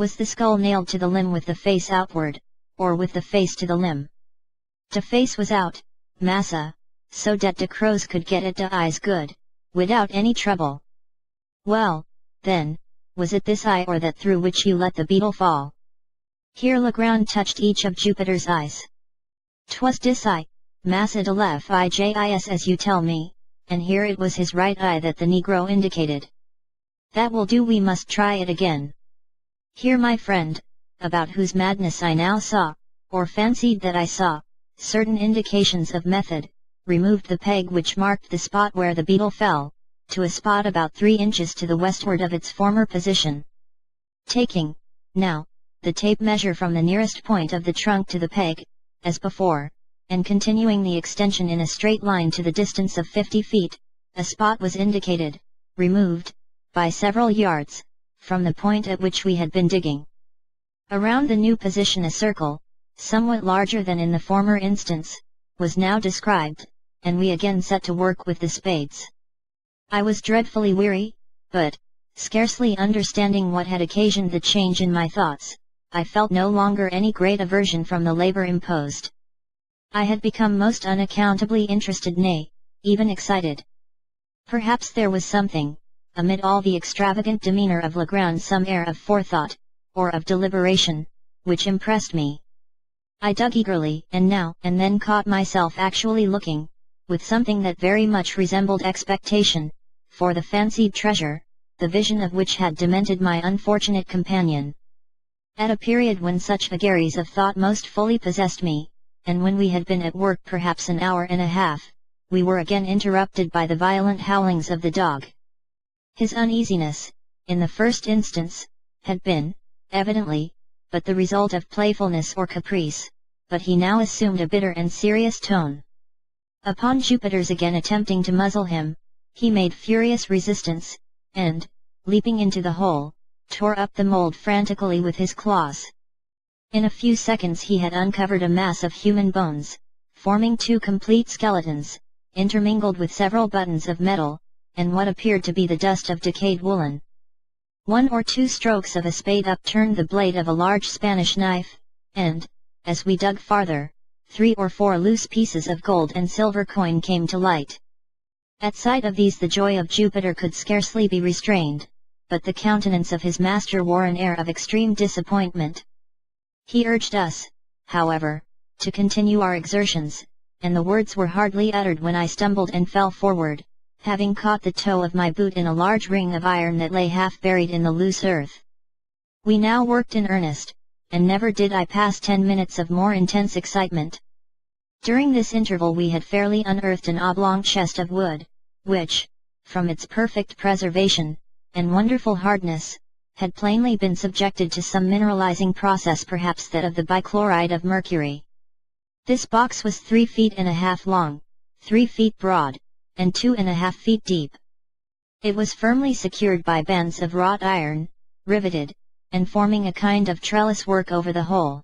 Was the skull nailed to the limb with the face outward, or with the face to the limb? The face was out, massa, so dat de crows could get at de eyes good, without any trouble. Well, then, was it this eye or that through which you let the beetle fall? Here Legrand touched each of Jupiter's eyes. 'Twas dis eye, massa de left eye jis as you tell me, and here it was his right eye that the Negro indicated. That will do, we must try it again. Here my friend, about whose madness I now saw, or fancied that I saw, certain indications of method, removed the peg which marked the spot where the beetle fell, to a spot about 3 inches to the westward of its former position. Taking, now, the tape measure from the nearest point of the trunk to the peg, as before, and continuing the extension in a straight line to the distance of 50 feet, a spot was indicated, removed, by several yards, from the point at which we had been digging. Around the new position a circle, somewhat larger than in the former instance, was now described, and we again set to work with the spades. I was dreadfully weary, but, scarcely understanding what had occasioned the change in my thoughts, I felt no longer any great aversion from the labor imposed. I had become most unaccountably interested, nay, even excited. Perhaps there was something, amid all the extravagant demeanor of Legrand, some air of forethought, or of deliberation, which impressed me. I dug eagerly, and now and then caught myself actually looking, with something that very much resembled expectation, for the fancied treasure, the vision of which had demented my unfortunate companion. At a period when such vagaries of thought most fully possessed me, and when we had been at work perhaps an hour and a half, we were again interrupted by the violent howlings of the dog. His uneasiness, in the first instance, had been, evidently, but the result of playfulness or caprice, but he now assumed a bitter and serious tone. Upon Jupiter's again attempting to muzzle him, he made furious resistance, and, leaping into the hole, tore up the mold frantically with his claws. In a few seconds he had uncovered a mass of human bones, forming 2 complete skeletons, intermingled with several buttons of metal, and what appeared to be the dust of decayed woolen. 1 or 2 strokes of a spade upturned the blade of a large Spanish knife, and, as we dug farther, 3 or 4 loose pieces of gold and silver coin came to light. At sight of these the joy of Jupiter could scarcely be restrained, but the countenance of his master wore an air of extreme disappointment. He urged us, however, to continue our exertions, and the words were hardly uttered when I stumbled and fell forward, having caught the toe of my boot in a large ring of iron that lay half buried in the loose earth. We now worked in earnest, and never did I pass 10 minutes of more intense excitement. During this interval we had fairly unearthed an oblong chest of wood, which, from its perfect preservation, and wonderful hardness, had plainly been subjected to some mineralizing process, perhaps that of the bichloride of mercury. This box was 3 feet and a half long, 3 feet broad, and 2.5 feet deep. It was firmly secured by bands of wrought iron, riveted, and forming a kind of trellis work over the whole.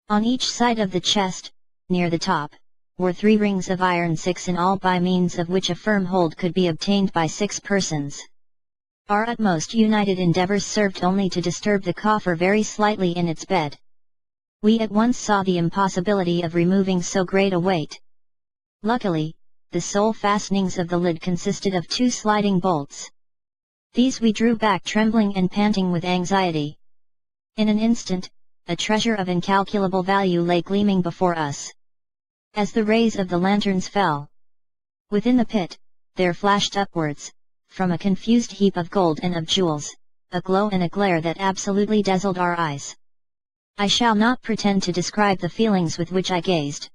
On each side of the chest, near the top, were 3 rings of iron, 6 in all, by means of which a firm hold could be obtained by 6 persons. Our utmost united endeavors served only to disturb the coffer very slightly in its bed. We at once saw the impossibility of removing so great a weight. Luckily, the sole fastenings of the lid consisted of 2 sliding bolts. These we drew back trembling and panting with anxiety. In an instant, a treasure of incalculable value lay gleaming before us. As the rays of the lanterns fell within the pit, there flashed upwards, from a confused heap of gold and of jewels, a glow and a glare that absolutely dazzled our eyes. I shall not pretend to describe the feelings with which I gazed.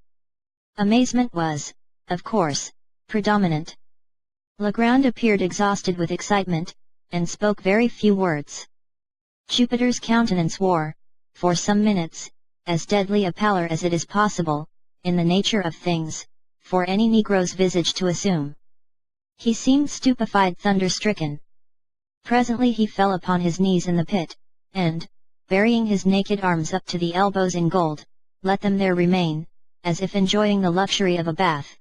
Amazement was, of course, predominant. Legrand appeared exhausted with excitement, and spoke very few words. Jupiter's countenance wore, for some minutes, as deadly a pallor as it is possible, in the nature of things, for any Negro's visage to assume. He seemed stupefied, thunder-stricken. Presently he fell upon his knees in the pit, and, burying his naked arms up to the elbows in gold, let them there remain, as if enjoying the luxury of a bath.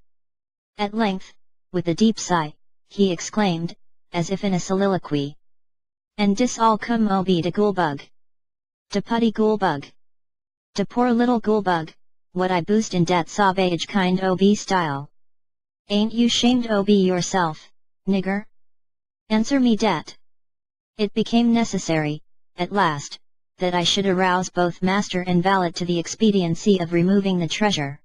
At length, with a deep sigh, he exclaimed, as if in a soliloquy, "And dis all cum mo be de ghoul bug." De putty ghoul bug. De poor little ghoul bug, what I boost in dat sauvage kind ob style. Ain't you shamed ob yourself, nigger? Answer me dat. It became necessary, at last, that I should arouse both master and valet to the expediency of removing the treasure.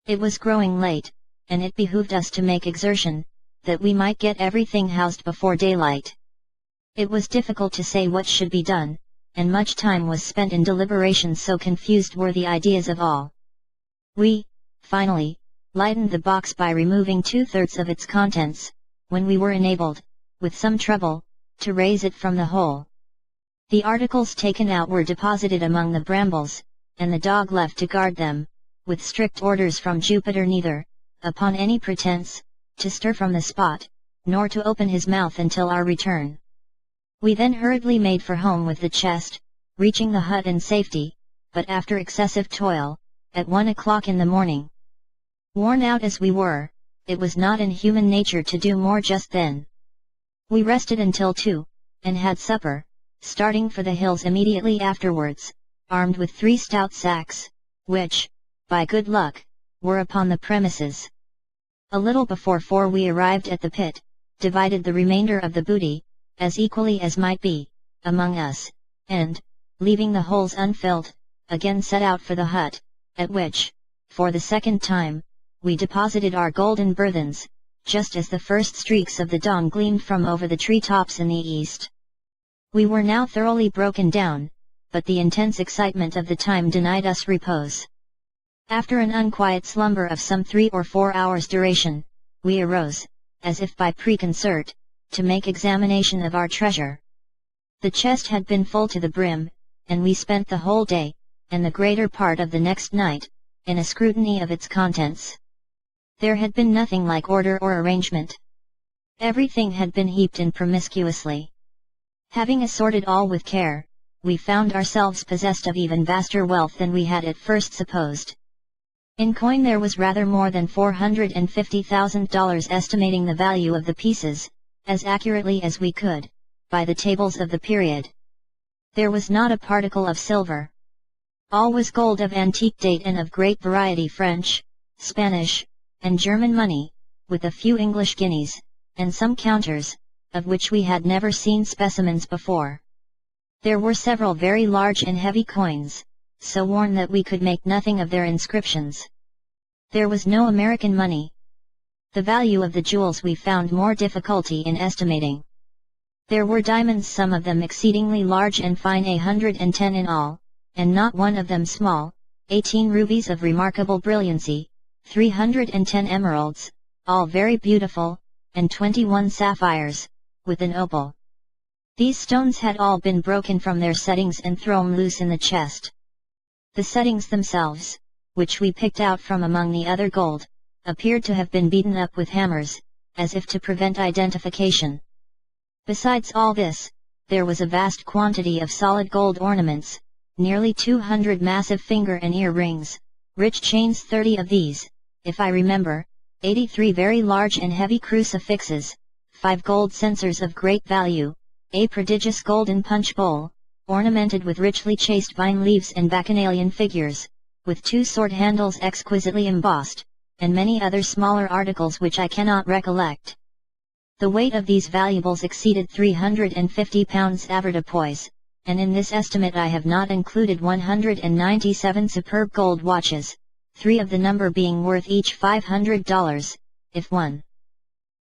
It was growing late, and it behooved us to make exertion, that we might get everything housed before daylight. It was difficult to say what should be done, and much time was spent in deliberations, so confused were the ideas of all. We, finally, lightened the box by removing 2/3 of its contents, when we were enabled, with some trouble, to raise it from the hole. The articles taken out were deposited among the brambles, and the dog left to guard them, with strict orders from Jupiter neither, upon any pretense, to stir from the spot, nor to open his mouth until our return. We then hurriedly made for home with the chest, reaching the hut in safety, but after excessive toil, at 1 o'clock in the morning. Worn out as we were, it was not in human nature to do more just then. We rested until 2, and had supper, starting for the hills immediately afterwards, armed with 3 stout sacks, which, by good luck, were upon the premises. A little before 4 we arrived at the pit, divided the remainder of the booty, as equally as might be, among us, and, leaving the holes unfilled, again set out for the hut, at which, for the second time, we deposited our golden burthens, just as the first streaks of the dawn gleamed from over the tree-tops in the east. We were now thoroughly broken down, but the intense excitement of the time denied us repose. After an unquiet slumber of some 3 or 4 hours' duration, we arose, as if by preconcert, to make examination of our treasure. The chest had been full to the brim, and we spent the whole day, and the greater part of the next night, in a scrutiny of its contents. There had been nothing like order or arrangement. Everything had been heaped in promiscuously. Having assorted all with care, we found ourselves possessed of even vaster wealth than we had at first supposed. In coin there was rather more than $450,000, estimating the value of the pieces, as accurately as we could, by the tables of the period. There was not a particle of silver. All was gold of antique date and of great variety, French, Spanish, and German money, with a few English guineas, and some counters, of which we had never seen specimens before. There were several very large and heavy coins, so worn that we could make nothing of their inscriptions. There was no American money. The value of the jewels we found more difficulty in estimating. There were diamonds, some of them exceedingly large and fine, 110 in all, and not one of them small, 18 rubies of remarkable brilliancy, 310 emeralds, all very beautiful, and 21 sapphires, with an opal. These stones had all been broken from their settings and thrown loose in the chest. The settings themselves, which we picked out from among the other gold, appeared to have been beaten up with hammers, as if to prevent identification. Besides all this, there was a vast quantity of solid gold ornaments, nearly 200 massive finger and ear rings, rich chains, 30 of these, if I remember, 83 very large and heavy crucifixes, 5 gold censers of great value, a prodigious golden punch bowl, ornamented with richly chased vine leaves and bacchanalian figures, with 2 sword handles exquisitely embossed, and many other smaller articles which I cannot recollect. The weight of these valuables exceeded 350 pounds avoirdupois, and in this estimate I have not included 197 superb gold watches, 3 of the number being worth each $500, if one.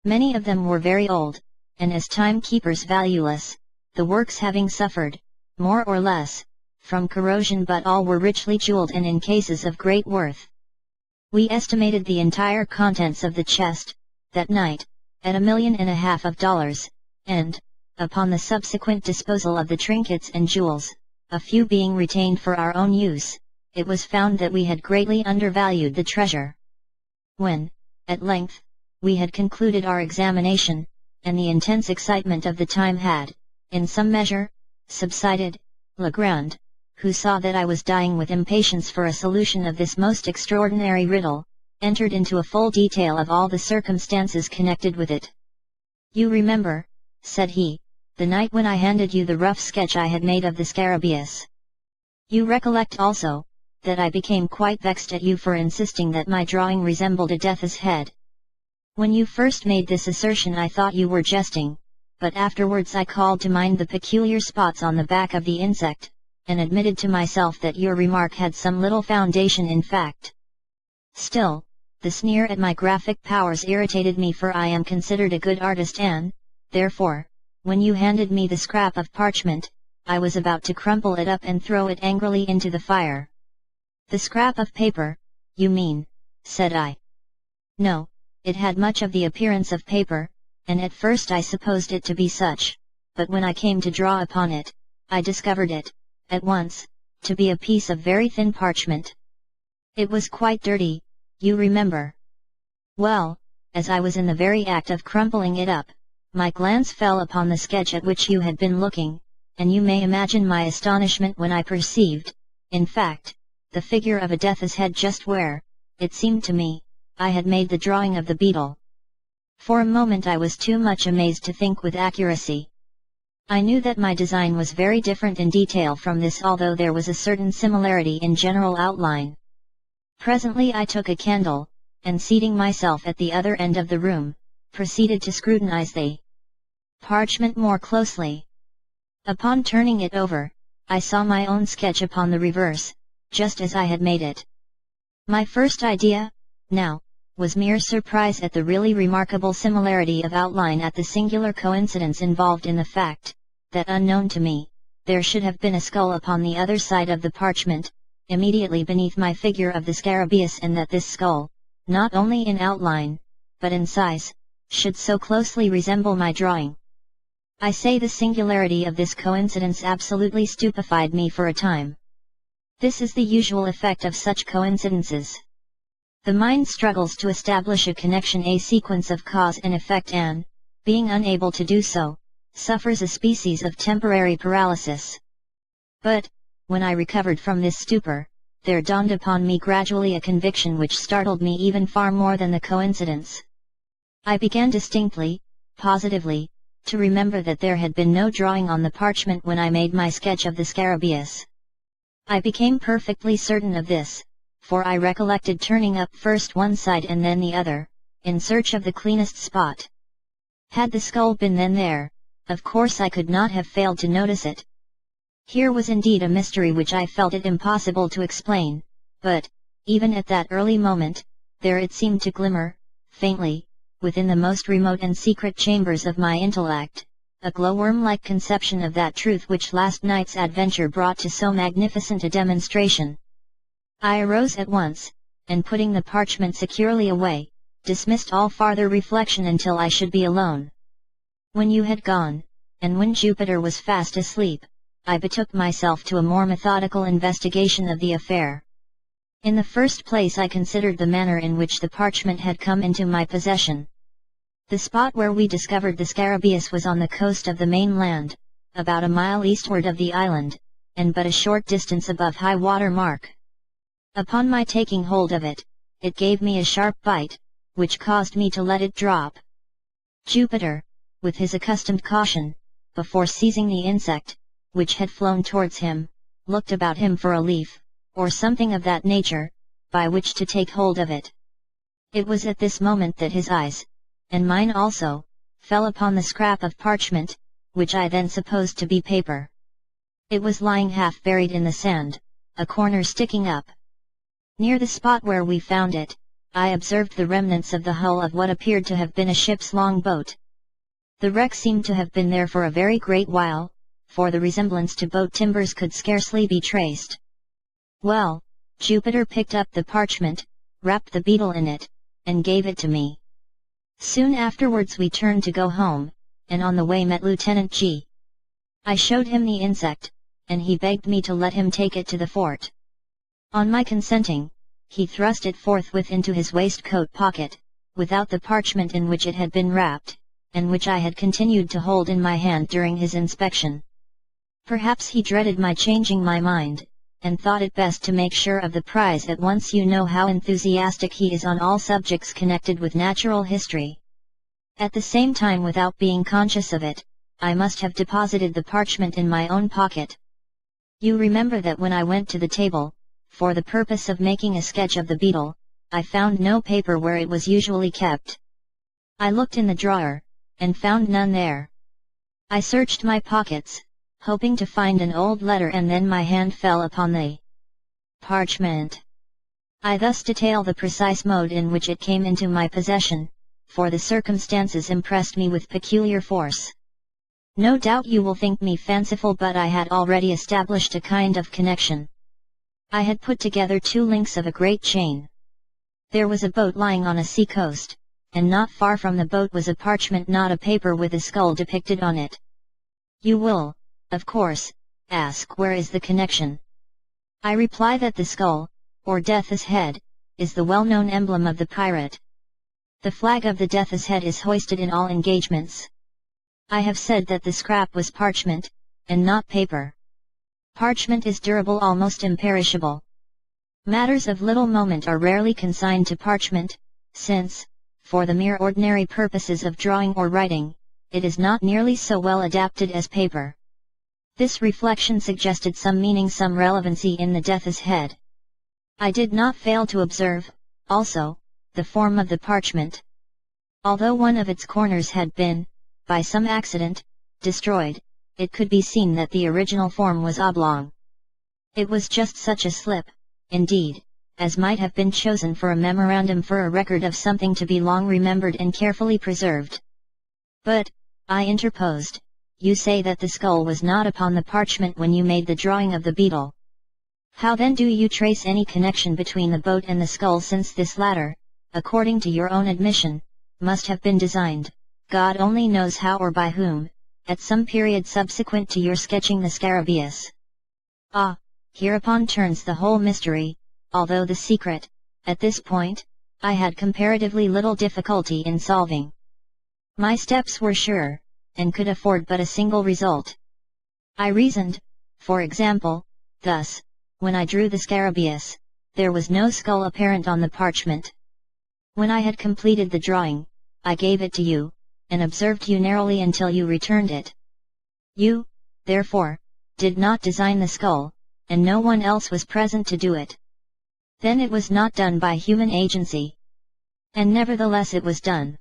Many of them were very old, and as timekeepers valueless, the works having suffered, more or less, from corrosion, but all were richly jeweled and in cases of great worth. We estimated the entire contents of the chest, that night, at $1.5 million, and, upon the subsequent disposal of the trinkets and jewels, a few being retained for our own use, it was found that we had greatly undervalued the treasure. When, at length, we had concluded our examination, and the intense excitement of the time had, in some measure, subsided, Legrand, who saw that I was dying with impatience for a solution of this most extraordinary riddle, entered into a full detail of all the circumstances connected with it. "You remember," said he, "the night when I handed you the rough sketch I had made of the scarabaeus. You recollect also, that I became quite vexed at you for insisting that my drawing resembled a death's head. When you first made this assertion I thought you were jesting, but afterwards I called to mind the peculiar spots on the back of the insect, and admitted to myself that your remark had some little foundation in fact. Still, the sneer at my graphic powers irritated me, for I am considered a good artist, and, therefore, when you handed me the scrap of parchment, I was about to crumple it up and throw it angrily into the fire. The scrap of paper, you mean, said I. No, it had much of the appearance of paper, and at first I supposed it to be such, but when I came to draw upon it, I discovered it, at once, to be a piece of very thin parchment. It was quite dirty, you remember. Well, as I was in the very act of crumpling it up, my glance fell upon the sketch at which you had been looking, and you may imagine my astonishment when I perceived, in fact, the figure of a death's head just where, it seemed to me, I had made the drawing of the beetle. For a moment I was too much amazed to think with accuracy. I knew that my design was very different in detail from this, although there was a certain similarity in general outline. Presently I took a candle, and seating myself at the other end of the room, proceeded to scrutinize the parchment more closely. Upon turning it over, I saw my own sketch upon the reverse, just as I had made it. My first idea, now, was mere surprise at the really remarkable similarity of outline, at the singular coincidence involved in the fact, that unknown to me, there should have been a skull upon the other side of the parchment, immediately beneath my figure of the scarabaeus, and that this skull, not only in outline, but in size, should so closely resemble my drawing. I say the singularity of this coincidence absolutely stupefied me for a time. This is the usual effect of such coincidences. The mind struggles to establish a connection, a sequence of cause and effect, and, being unable to do so, suffers a species of temporary paralysis. But, when I recovered from this stupor, there dawned upon me gradually a conviction which startled me even far more than the coincidence. I began distinctly, positively, to remember that there had been no drawing on the parchment when I made my sketch of the scarabaeus. I became perfectly certain of this, for I recollected turning up first one side and then the other, in search of the cleanest spot. Had the skull been then there, of course I could not have failed to notice it. Here was indeed a mystery which I felt it impossible to explain, but, even at that early moment, there it seemed to glimmer, faintly, within the most remote and secret chambers of my intellect, a glowworm-like conception of that truth which last night's adventure brought to so magnificent a demonstration. I arose at once, and putting the parchment securely away, dismissed all farther reflection until I should be alone. When you had gone, and when Jupiter was fast asleep, I betook myself to a more methodical investigation of the affair. In the first place I considered the manner in which the parchment had come into my possession. The spot where we discovered the scarabaeus was on the coast of the mainland, about a mile eastward of the island, and but a short distance above high water mark. Upon my taking hold of it, it gave me a sharp bite, which caused me to let it drop. Jupiter, with his accustomed caution, before seizing the insect, which had flown towards him, looked about him for a leaf, or something of that nature, by which to take hold of it. It was at this moment that his eyes, and mine also, fell upon the scrap of parchment, which I then supposed to be paper. It was lying half buried in the sand, a corner sticking up. Near the spot where we found it, I observed the remnants of the hull of what appeared to have been a ship's long-boat. The wreck seemed to have been there for a very great while, for the resemblance to boat timbers could scarcely be traced. Well, Jupiter picked up the parchment, wrapped the beetle in it, and gave it to me. Soon afterwards we turned to go home, and on the way met Lieutenant G. I showed him the insect, and he begged me to let him take it to the fort. On my consenting, he thrust it forthwith into his waistcoat pocket, without the parchment in which it had been wrapped, and which I had continued to hold in my hand during his inspection. Perhaps he dreaded my changing my mind, and thought it best to make sure of the prize at once. You know how enthusiastic he is on all subjects connected with natural history. At the same time, without being conscious of it, I must have deposited the parchment in my own pocket. You remember that when I went to the table, for the purpose of making a sketch of the beetle, I found no paper where it was usually kept. I looked in the drawer, and found none there. I searched my pockets, hoping to find an old letter, and then my hand fell upon the parchment. I thus detail the precise mode in which it came into my possession, for the circumstances impressed me with peculiar force. No doubt you will think me fanciful, but I had already established a kind of connection. I had put together two links of a great chain. There was a boat lying on a sea coast, and not far from the boat was a parchment knot of paper with a skull depicted on it. You will, of course, ask where is the connection. I reply that the skull, or Death's head, is the well-known emblem of the pirate. The flag of the Death's head is hoisted in all engagements. I have said that the scrap was parchment, and not paper. Parchment is durable, almost imperishable. Matters of little moment are rarely consigned to parchment, since, for the mere ordinary purposes of drawing or writing, it is not nearly so well adapted as paper. This reflection suggested some meaning, some relevancy in the Death's head. I did not fail to observe, also, the form of the parchment. Although one of its corners had been, by some accident, destroyed, it could be seen that the original form was oblong. It was just such a slip, indeed, as might have been chosen for a memorandum, for a record of something to be long remembered and carefully preserved. But, I interposed, you say that the skull was not upon the parchment when you made the drawing of the beetle. How then do you trace any connection between the boat and the skull, since this latter, according to your own admission, must have been designed, God only knows how or by whom, at some period subsequent to your sketching the scarabaeus? Ah, hereupon turns the whole mystery, although the secret, at this point, I had comparatively little difficulty in solving. My steps were sure, and could afford but a single result. I reasoned, for example, thus: when I drew the scarabaeus, there was no skull apparent on the parchment. When I had completed the drawing, I gave it to you, and observed you narrowly until you returned it. You, therefore, did not design the skull, and no one else was present to do it. Then it was not done by human agency. And nevertheless it was done.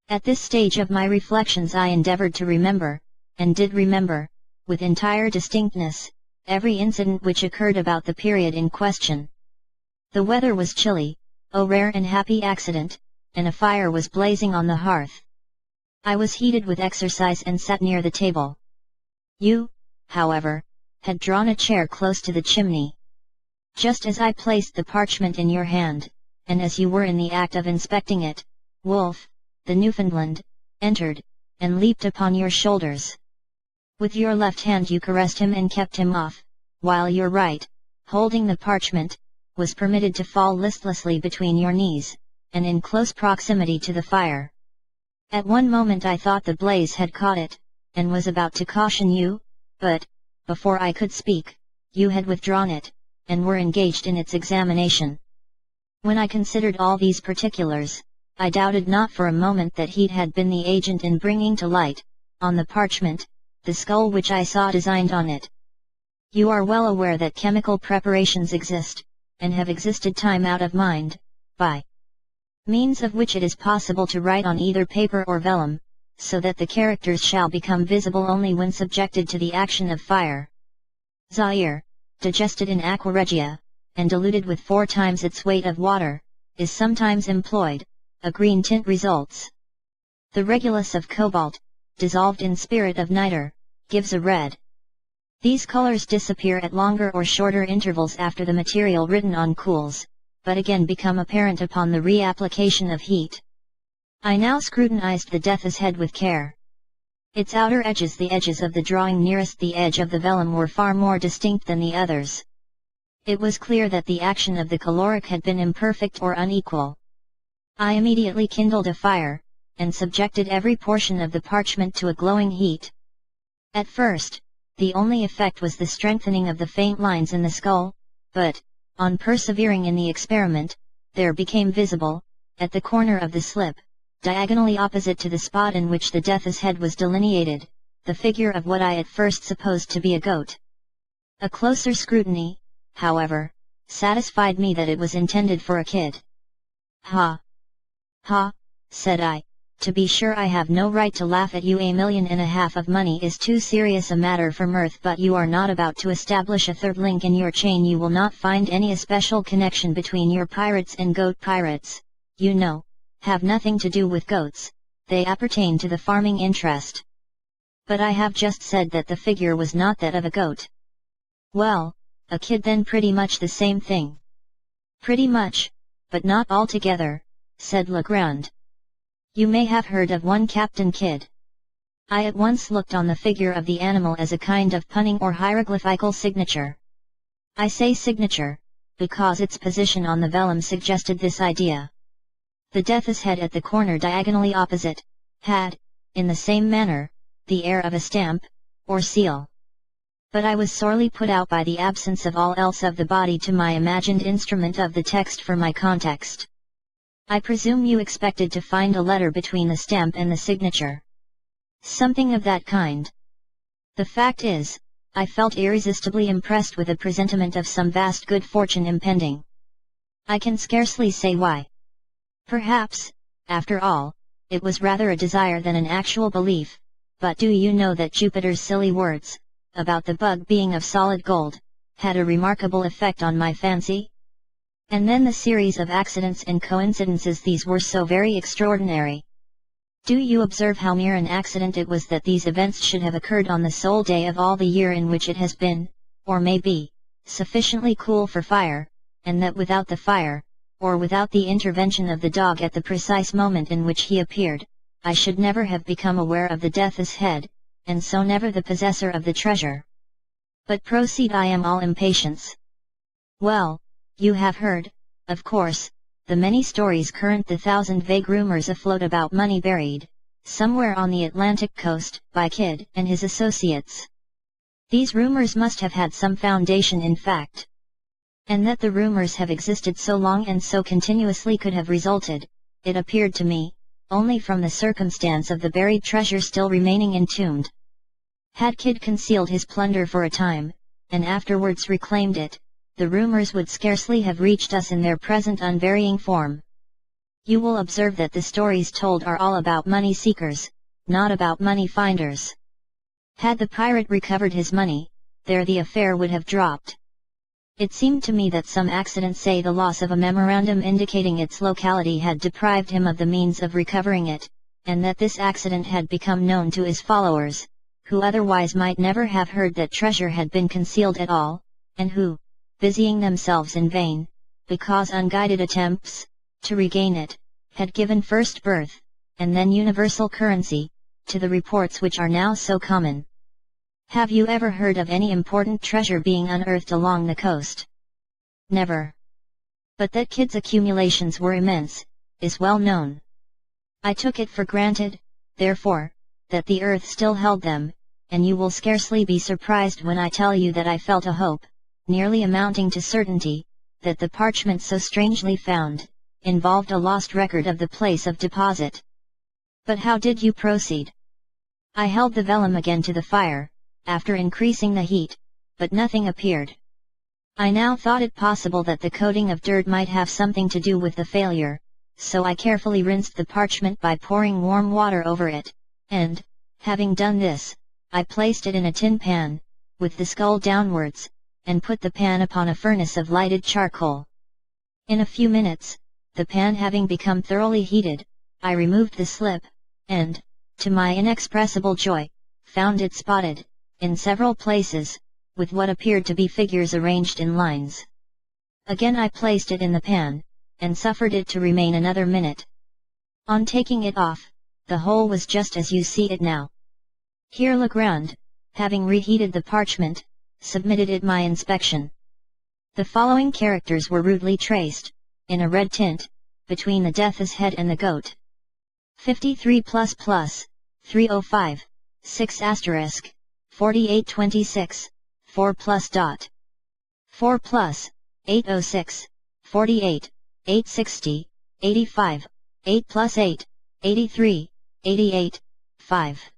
At this stage of my reflections I endeavored to remember, and did remember, with entire distinctness, every incident which occurred about the period in question. The weather was chilly, oh rare and happy accident, and a fire was blazing on the hearth. I was heated with exercise and sat near the table. You, however, had drawn a chair close to the chimney. Just as I placed the parchment in your hand, and as you were in the act of inspecting it, Wolf, the Newfoundland, entered, and leaped upon your shoulders. With your left hand you caressed him and kept him off, while your right, holding the parchment, was permitted to fall listlessly between your knees, and in close proximity to the fire. At one moment I thought the blaze had caught it, and was about to caution you, but, before I could speak, you had withdrawn it, and were engaged in its examination. When I considered all these particulars, I doubted not for a moment that he had been the agent in bringing to light, on the parchment, the skull which I saw designed on it. You are well aware that chemical preparations exist, and have existed time out of mind, by means of which it is possible to write on either paper or vellum, so that the characters shall become visible only when subjected to the action of fire. Zaire, digested in aqua regia, and diluted with 4 times its weight of water, is sometimes employed, a green tint results. The regulus of cobalt, dissolved in spirit of nitre, gives a red. These colors disappear at longer or shorter intervals after the material written on cools, but again become apparent upon the reapplication of heat. I now scrutinized the Death's head with care. Its outer edges, the edges of the drawing nearest the edge of the vellum, were far more distinct than the others. It was clear that the action of the caloric had been imperfect or unequal. I immediately kindled a fire, and subjected every portion of the parchment to a glowing heat. At first, the only effect was the strengthening of the faint lines in the skull, but, on persevering in the experiment, there became visible, at the corner of the slip, diagonally opposite to the spot in which the Death's head was delineated, the figure of what I at first supposed to be a goat. A closer scrutiny, however, satisfied me that it was intended for a kid. Ha! Ha! Said I, to be sure I have no right to laugh at you. $1.5 million of money is too serious a matter for mirth, but you are not about to establish a third link in your chain. You will not find any especial connection between your pirates and goat pirates, you know, have nothing to do with goats, they appertain to the farming interest. But I have just said that the figure was not that of a goat. Well, a kid then, pretty much the same thing. Pretty much, but not altogether, said Legrand. You may have heard of one Captain Kidd. I at once looked on the figure of the animal as a kind of punning or hieroglyphical signature. I say signature, because its position on the vellum suggested this idea. The death's head at the corner diagonally opposite, had, in the same manner, the air of a stamp, or seal. But I was sorely put out by the absence of all else of the body to my imagined instrument of the text for my context. I presume you expected to find a letter between the stamp and the signature. Something of that kind. The fact is, I felt irresistibly impressed with a presentiment of some vast good fortune impending. I can scarcely say why. Perhaps, after all, it was rather a desire than an actual belief, but do you know that Jupiter's silly words, about the bug being of solid gold, had a remarkable effect on my fancy? And then the series of accidents and coincidences, these were so very extraordinary. Do you observe how mere an accident it was that these events should have occurred on the sole day of all the year in which it has been, or may be, sufficiently cool for fire, and that without the fire, or without the intervention of the dog at the precise moment in which he appeared, I should never have become aware of the death's head, and so never the possessor of the treasure. But proceed, I am all impatience. Well, you have heard, of course, the many stories current, the thousand vague rumors afloat about money buried, somewhere on the Atlantic coast, by Kidd and his associates. These rumors must have had some foundation in fact. And that the rumors have existed so long and so continuously could have resulted, it appeared to me, only from the circumstance of the buried treasure still remaining entombed. Had Kidd concealed his plunder for a time, and afterwards reclaimed it, the rumors would scarcely have reached us in their present unvarying form. You will observe that the stories told are all about money seekers, not about money finders. Had the pirate recovered his money, there the affair would have dropped. It seemed to me that some accident, say the loss of a memorandum indicating its locality, had deprived him of the means of recovering it, and that this accident had become known to his followers, who otherwise might never have heard that treasure had been concealed at all, and who, busying themselves in vain, because unguided attempts, to regain it, had given first birth, and then universal currency, to the reports which are now so common. Have you ever heard of any important treasure being unearthed along the coast? Never. But that Kidd's accumulations were immense, is well known. I took it for granted, therefore, that the earth still held them, and you will scarcely be surprised when I tell you that I felt a hope, nearly amounting to certainty, that the parchment so strangely found, involved a lost record of the place of deposit. But how did you proceed? I held the vellum again to the fire, after increasing the heat, but nothing appeared. I now thought it possible that the coating of dirt might have something to do with the failure, so I carefully rinsed the parchment by pouring warm water over it, and, having done this, I placed it in a tin pan, with the skull downwards, and put the pan upon a furnace of lighted charcoal. In a few minutes, the pan having become thoroughly heated, I removed the slip, and, to my inexpressible joy, found it spotted, in several places, with what appeared to be figures arranged in lines. Again I placed it in the pan, and suffered it to remain another minute. On taking it off, the whole was just as you see it now. Here Legrand, having reheated the parchment, submitted it my inspection. The following characters were rudely traced, in a red tint, between the death's head and the goat. 53 ++, 305, 6 *, 4826, 4 +. 4 + 806, 48, 860, 85, 8 + 8, 83, 88, 5.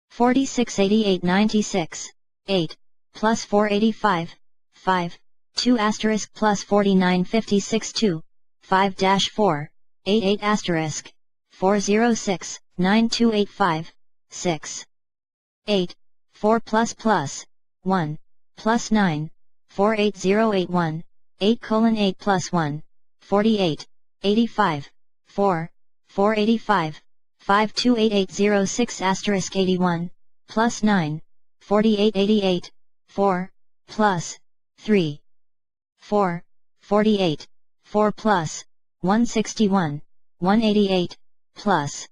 46 88 96, 8, plus 485, 5, 2 asterisk plus 4956 2, 5 dash 4, 88 asterisk, 406, 9285, 6, 8, 4 plus plus, 1, plus 9, 48081, 8 colon 8 plus 1, 48, 85, 4, 485, 528806 asterisk 81, plus 9, 4888, 4, plus, 3, 4, 48, 4 plus, 161, 188, plus.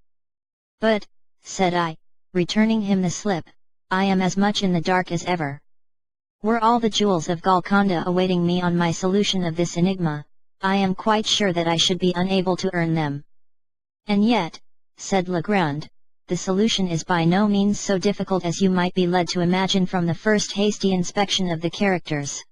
But, said I, returning him the slip, I am as much in the dark as ever. Were all the jewels of Golconda awaiting me on my solution of this enigma, I am quite sure that I should be unable to earn them. And yet, said Legrand, the solution is by no means so difficult as you might be led to imagine from the first hasty inspection of the characters.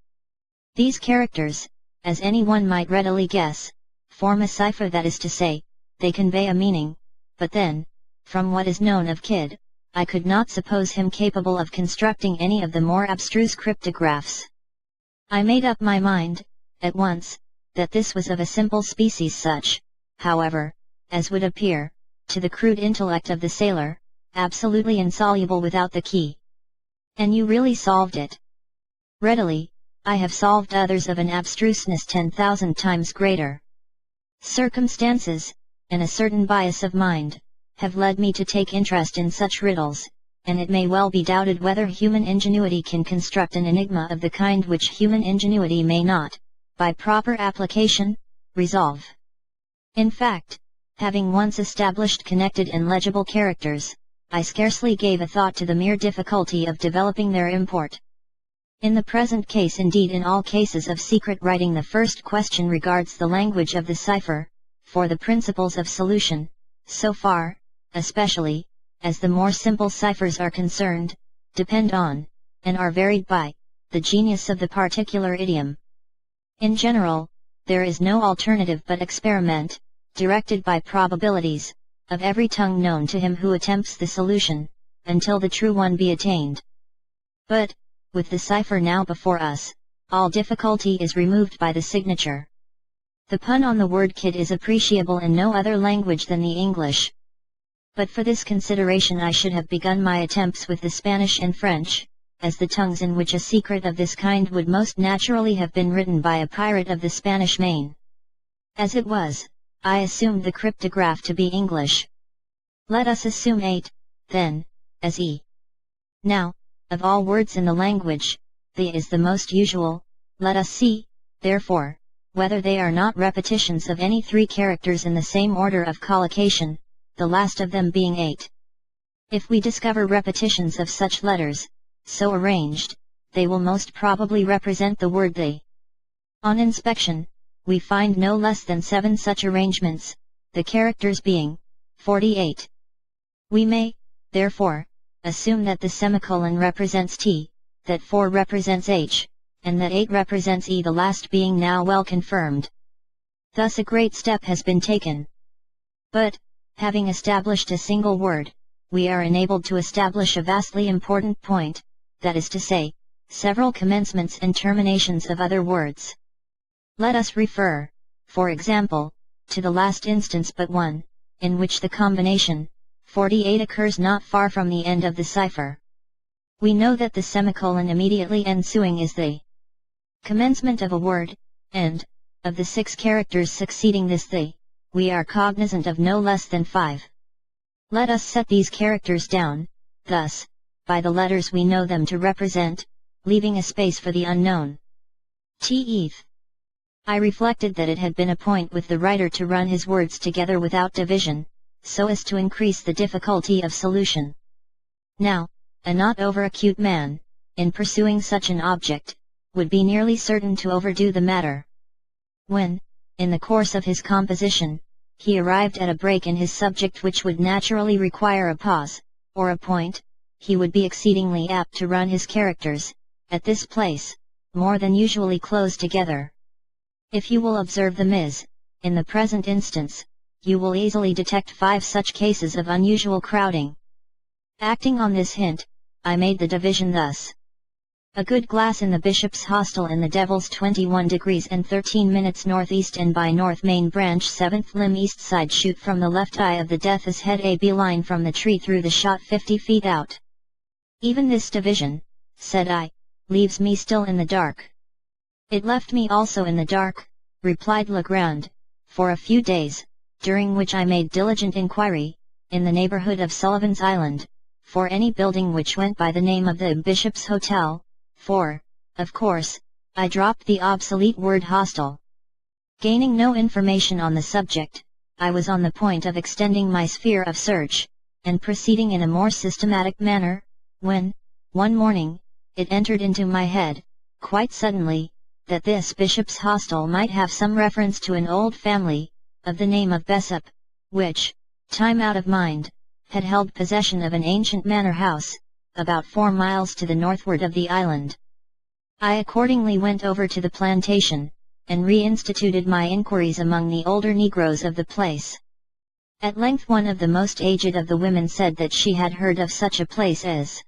These characters, as anyone might readily guess, form a cipher, that is to say, they convey a meaning, but then, from what is known of Kidd, I could not suppose him capable of constructing any of the more abstruse cryptographs. I made up my mind, at once, that this was of a simple species, such, however, as would appear, to the crude intellect of the sailor, absolutely insoluble without the key. And you really solved it? Readily. I have solved others of an abstruseness 10,000 times greater. Circumstances, and a certain bias of mind, have led me to take interest in such riddles, and it may well be doubted whether human ingenuity can construct an enigma of the kind which human ingenuity may not, by proper application, resolve. In fact, having once established connected and legible characters, I scarcely gave a thought to the mere difficulty of developing their import. In the present case, indeed in all cases of secret writing, the first question regards the language of the cipher, for the principles of solution, so far, especially, as the more simple ciphers are concerned, depend on, and are varied by, the genius of the particular idiom. In general, there is no alternative but experiment, directed by probabilities, of every tongue known to him who attempts the solution, until the true one be attained. But, with the cipher now before us, all difficulty is removed by the signature. The pun on the word Kidd is appreciable in no other language than the English. But for this consideration I should have begun my attempts with the Spanish and French, as the tongues in which a secret of this kind would most naturally have been written by a pirate of the Spanish Main. As it was, I assumed the cryptograph to be English. Let us assume 8, then, as E. Now, of all words in the language, the is the most usual. Let us see, therefore, whether they are not repetitions of any three characters in the same order of collocation, the last of them being 8. If we discover repetitions of such letters, so arranged, they will most probably represent the word they. On inspection, we find no less than 7 such arrangements, the characters being 48. We may, therefore, assume that the semicolon represents T, that 4 represents H, and that 8 represents E, the last being now well confirmed. Thus a great step has been taken. But, having established a single word, we are enabled to establish a vastly important point, that is to say, several commencements and terminations of other words. Let us refer, for example, to the last instance but one, in which the combination 48 occurs not far from the end of the cipher. We know that the semicolon immediately ensuing is the commencement of a word, and, of the 6 characters succeeding this the, we are cognizant of no less than 5. Let us set these characters down, thus, by the letters we know them to represent, leaving a space for the unknown. Teeth. I reflected that it had been a point with the writer to run his words together without division, so as to increase the difficulty of solution. Now, a not over-acute man, in pursuing such an object, would be nearly certain to overdo the matter. When, in the course of his composition, he arrived at a break in his subject which would naturally require a pause, or a point, he would be exceedingly apt to run his characters, at this place, more than usually close together. If you will observe the Ms., in the present instance, you will easily detect 5 such cases of unusual crowding. Acting on this hint, I made the division thus. A good glass in the Bishop's Hostel in the Devil's 21 degrees and 13 minutes northeast and by north main branch 7th limb east side shoot from the left eye of the Death's head a beeline from the tree through the shot 50 feet out. Even this division, said I, leaves me still in the dark. It left me also in the dark, replied Legrand, for a few days, during which I made diligent inquiry, in the neighborhood of Sullivan's Island, for any building which went by the name of the Bishop's Hotel, for, of course, I dropped the obsolete word hostel. Gaining no information on the subject, I was on the point of extending my sphere of search, and proceeding in a more systematic manner, when, one morning, it entered into my head, quite suddenly, that this Bishop's Hostel might have some reference to an old family, of the name of Bessop, which, time out of mind, had held possession of an ancient manor house, about 4 miles to the northward of the island. I accordingly went over to the plantation, and reinstituted my inquiries among the older Negroes of the place. At length one of the most aged of the women said that she had heard of such a place as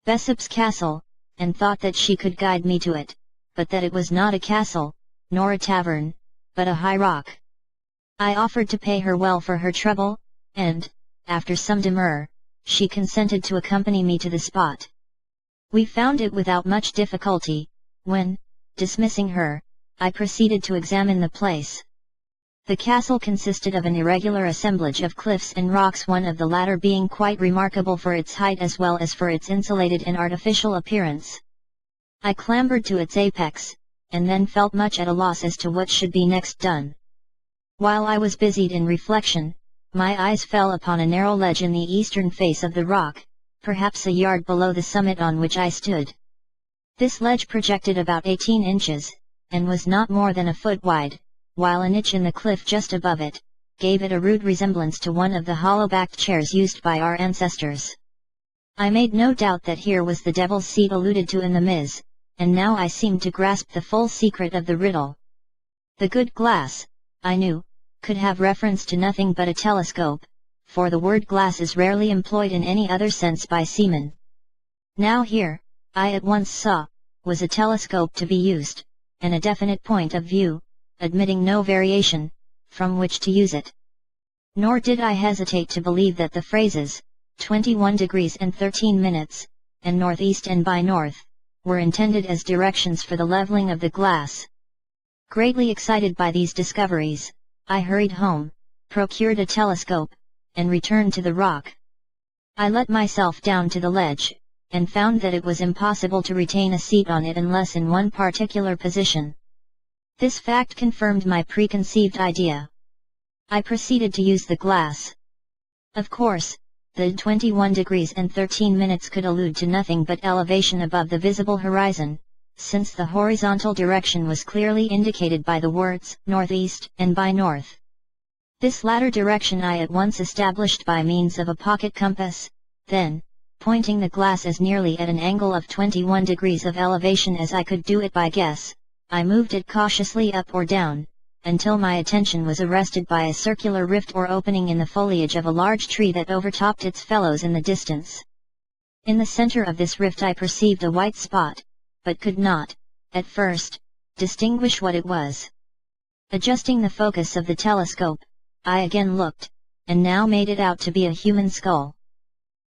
Bessop's Castle, and thought that she could guide me to it, but that it was not a castle, nor a tavern, but a high rock. I offered to pay her well for her trouble, and, after some demur, she consented to accompany me to the spot. We found it without much difficulty, when, dismissing her, I proceeded to examine the place. The castle consisted of an irregular assemblage of cliffs and rocks, one of the latter being quite remarkable for its height as well as for its insulated and artificial appearance. I clambered to its apex, and then felt much at a loss as to what should be next done. While I was busied in reflection, my eyes fell upon a narrow ledge in the eastern face of the rock, perhaps a yard below the summit on which I stood. This ledge projected about 18 inches, and was not more than a foot wide, while a niche in the cliff just above it, gave it a rude resemblance to one of the hollow-backed chairs used by our ancestors. I made no doubt that here was the devil's seat alluded to in the Ms., and now I seemed to grasp the full secret of the riddle. The good glass, I knew, could have reference to nothing but a telescope, for the word glass is rarely employed in any other sense by seamen. Now here, I at once saw, was a telescope to be used, and a definite point of view, admitting no variation, from which to use it. Nor did I hesitate to believe that the phrases, 21 degrees and 13 minutes, and northeast and by north, were intended as directions for the leveling of the glass. Greatly excited by these discoveries, I hurried home, procured a telescope, and returned to the rock. I let myself down to the ledge, and found that it was impossible to retain a seat on it unless in one particular position. This fact confirmed my preconceived idea. I proceeded to use the glass. Of course, the 21 degrees and 13 minutes could allude to nothing but elevation above the visible horizon, since the horizontal direction was clearly indicated by the words northeast and by north. This latter direction I at once established by means of a pocket compass, then, pointing the glass as nearly at an angle of 21 degrees of elevation as I could do it by guess, I moved it cautiously up or down, until my attention was arrested by a circular rift or opening in the foliage of a large tree that overtopped its fellows in the distance. In the center of this rift I perceived a white spot, but could not, at first, distinguish what it was. Adjusting the focus of the telescope, I again looked, and now made it out to be a human skull.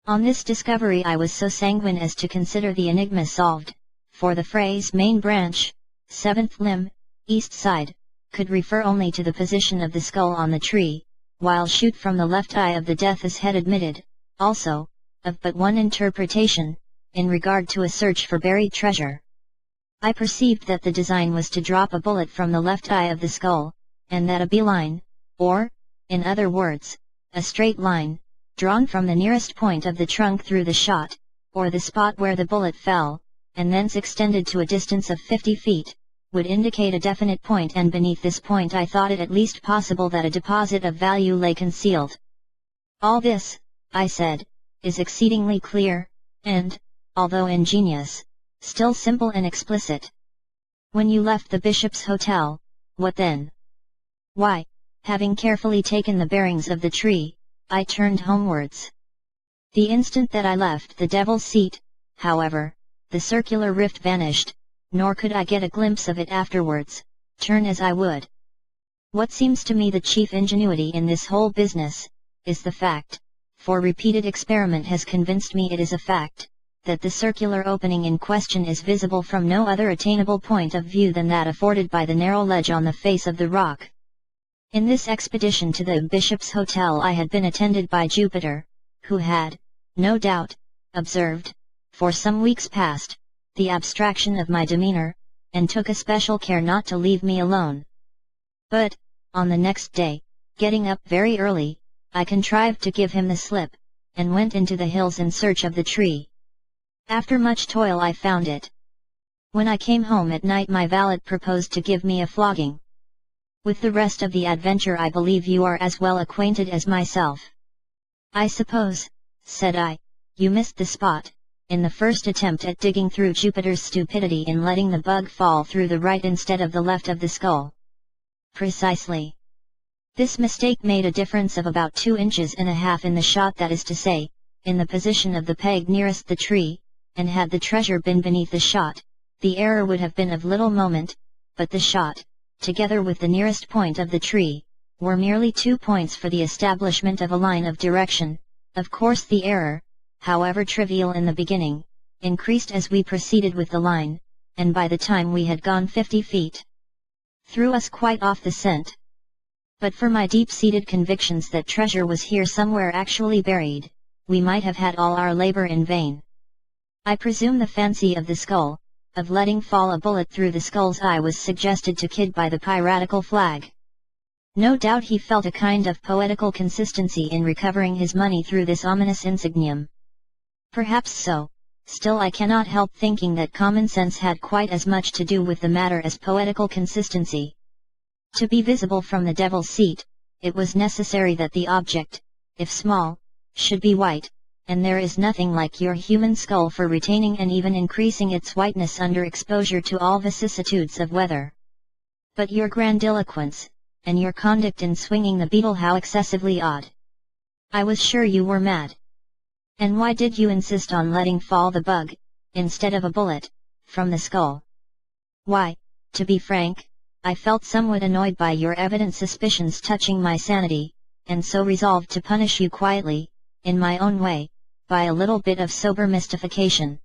On this discovery I was so sanguine as to consider the enigma solved, for the phrase main branch, 7th limb, east side, could refer only to the position of the skull on the tree, while shoot from the left eye of the Death's head admitted, also, of but one interpretation, in regard to a search for buried treasure. I perceived that the design was to drop a bullet from the left eye of the skull, and that a beeline, or, in other words, a straight line, drawn from the nearest point of the trunk through the shot, or the spot where the bullet fell, and thence extended to a distance of 50 feet, would indicate a definite point, and beneath this point I thought it at least possible that a deposit of value lay concealed. All this, I said, is exceedingly clear, and, although ingenious, still simple and explicit. When you left the Bishop's Hotel, what then? Why, having carefully taken the bearings of the tree, I turned homewards. The instant that I left the Devil's Seat, however, the circular rift vanished, nor could I get a glimpse of it afterwards, turn as I would. What seems to me the chief ingenuity in this whole business, is the fact, for repeated experiment has convinced me it is a fact, that the circular opening in question is visible from no other attainable point of view than that afforded by the narrow ledge on the face of the rock. In this expedition to the Bishop's Hotel I had been attended by Jupiter, who had, no doubt, observed, for some weeks past, the abstraction of my demeanor, and took especial care not to leave me alone. But, on the next day, getting up very early, I contrived to give him the slip, and went into the hills in search of the tree. After much toil I found it. When I came home at night my valet proposed to give me a flogging. With the rest of the adventure I believe you are as well acquainted as myself. I suppose, said I, you missed the spot, in the first attempt at digging through Jupiter's stupidity in letting the bug fall through the right instead of the left of the skull. Precisely. This mistake made a difference of about 2.5 inches in the shot, that is to say, in the position of the peg nearest the tree, and had the treasure been beneath the shot, the error would have been of little moment, but the shot, together with the nearest point of the tree, were merely 2 points for the establishment of a line of direction. Of course the error, however trivial in the beginning, increased as we proceeded with the line, and by the time we had gone 50 feet, threw us quite off the scent. But for my deep-seated convictions that treasure was here somewhere actually buried, we might have had all our labor in vain. I presume the fancy of the skull, of letting fall a bullet through the skull's eye, was suggested to Kidd by the piratical flag. No doubt he felt a kind of poetical consistency in recovering his money through this ominous insignium. Perhaps so, still I cannot help thinking that common sense had quite as much to do with the matter as poetical consistency. To be visible from the devil's seat, it was necessary that the object, if small, should be white, and there is nothing like your human skull for retaining and even increasing its whiteness under exposure to all vicissitudes of weather. But your grandiloquence, and your conduct in swinging the beetle, how excessively odd! I was sure you were mad. And why did you insist on letting fall the bug, instead of a bullet, from the skull? Why, to be frank, I felt somewhat annoyed by your evident suspicions touching my sanity, and so resolved to punish you quietly, in my own way, by a little bit of sober mystification.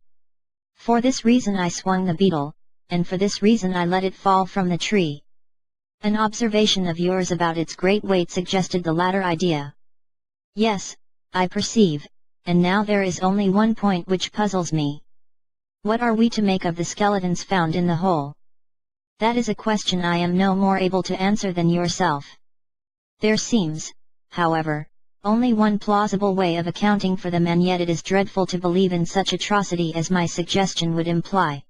For this reason I swung the beetle, and for this reason I let it fall from the tree. An observation of yours about its great weight suggested the latter idea. Yes, I perceive, and now there is only one point which puzzles me. What are we to make of the skeletons found in the hole? That is a question I am no more able to answer than yourself. There seems, however, only one plausible way of accounting for them, and yet it is dreadful to believe in such atrocity as my suggestion would imply.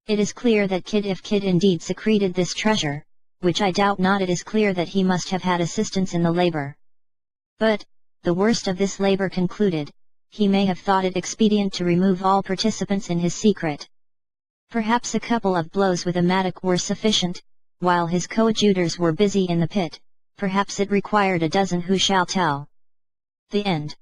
It is clear that Kidd, if Kidd indeed secreted this treasure, which I doubt not, it is clear that he must have had assistance in the labor. But, the worst of this labor concluded, he may have thought it expedient to remove all participants in his secret. Perhaps a couple of blows with a mattock were sufficient, while his coadjutors were busy in the pit. Perhaps it required a dozen. Who shall tell? The End.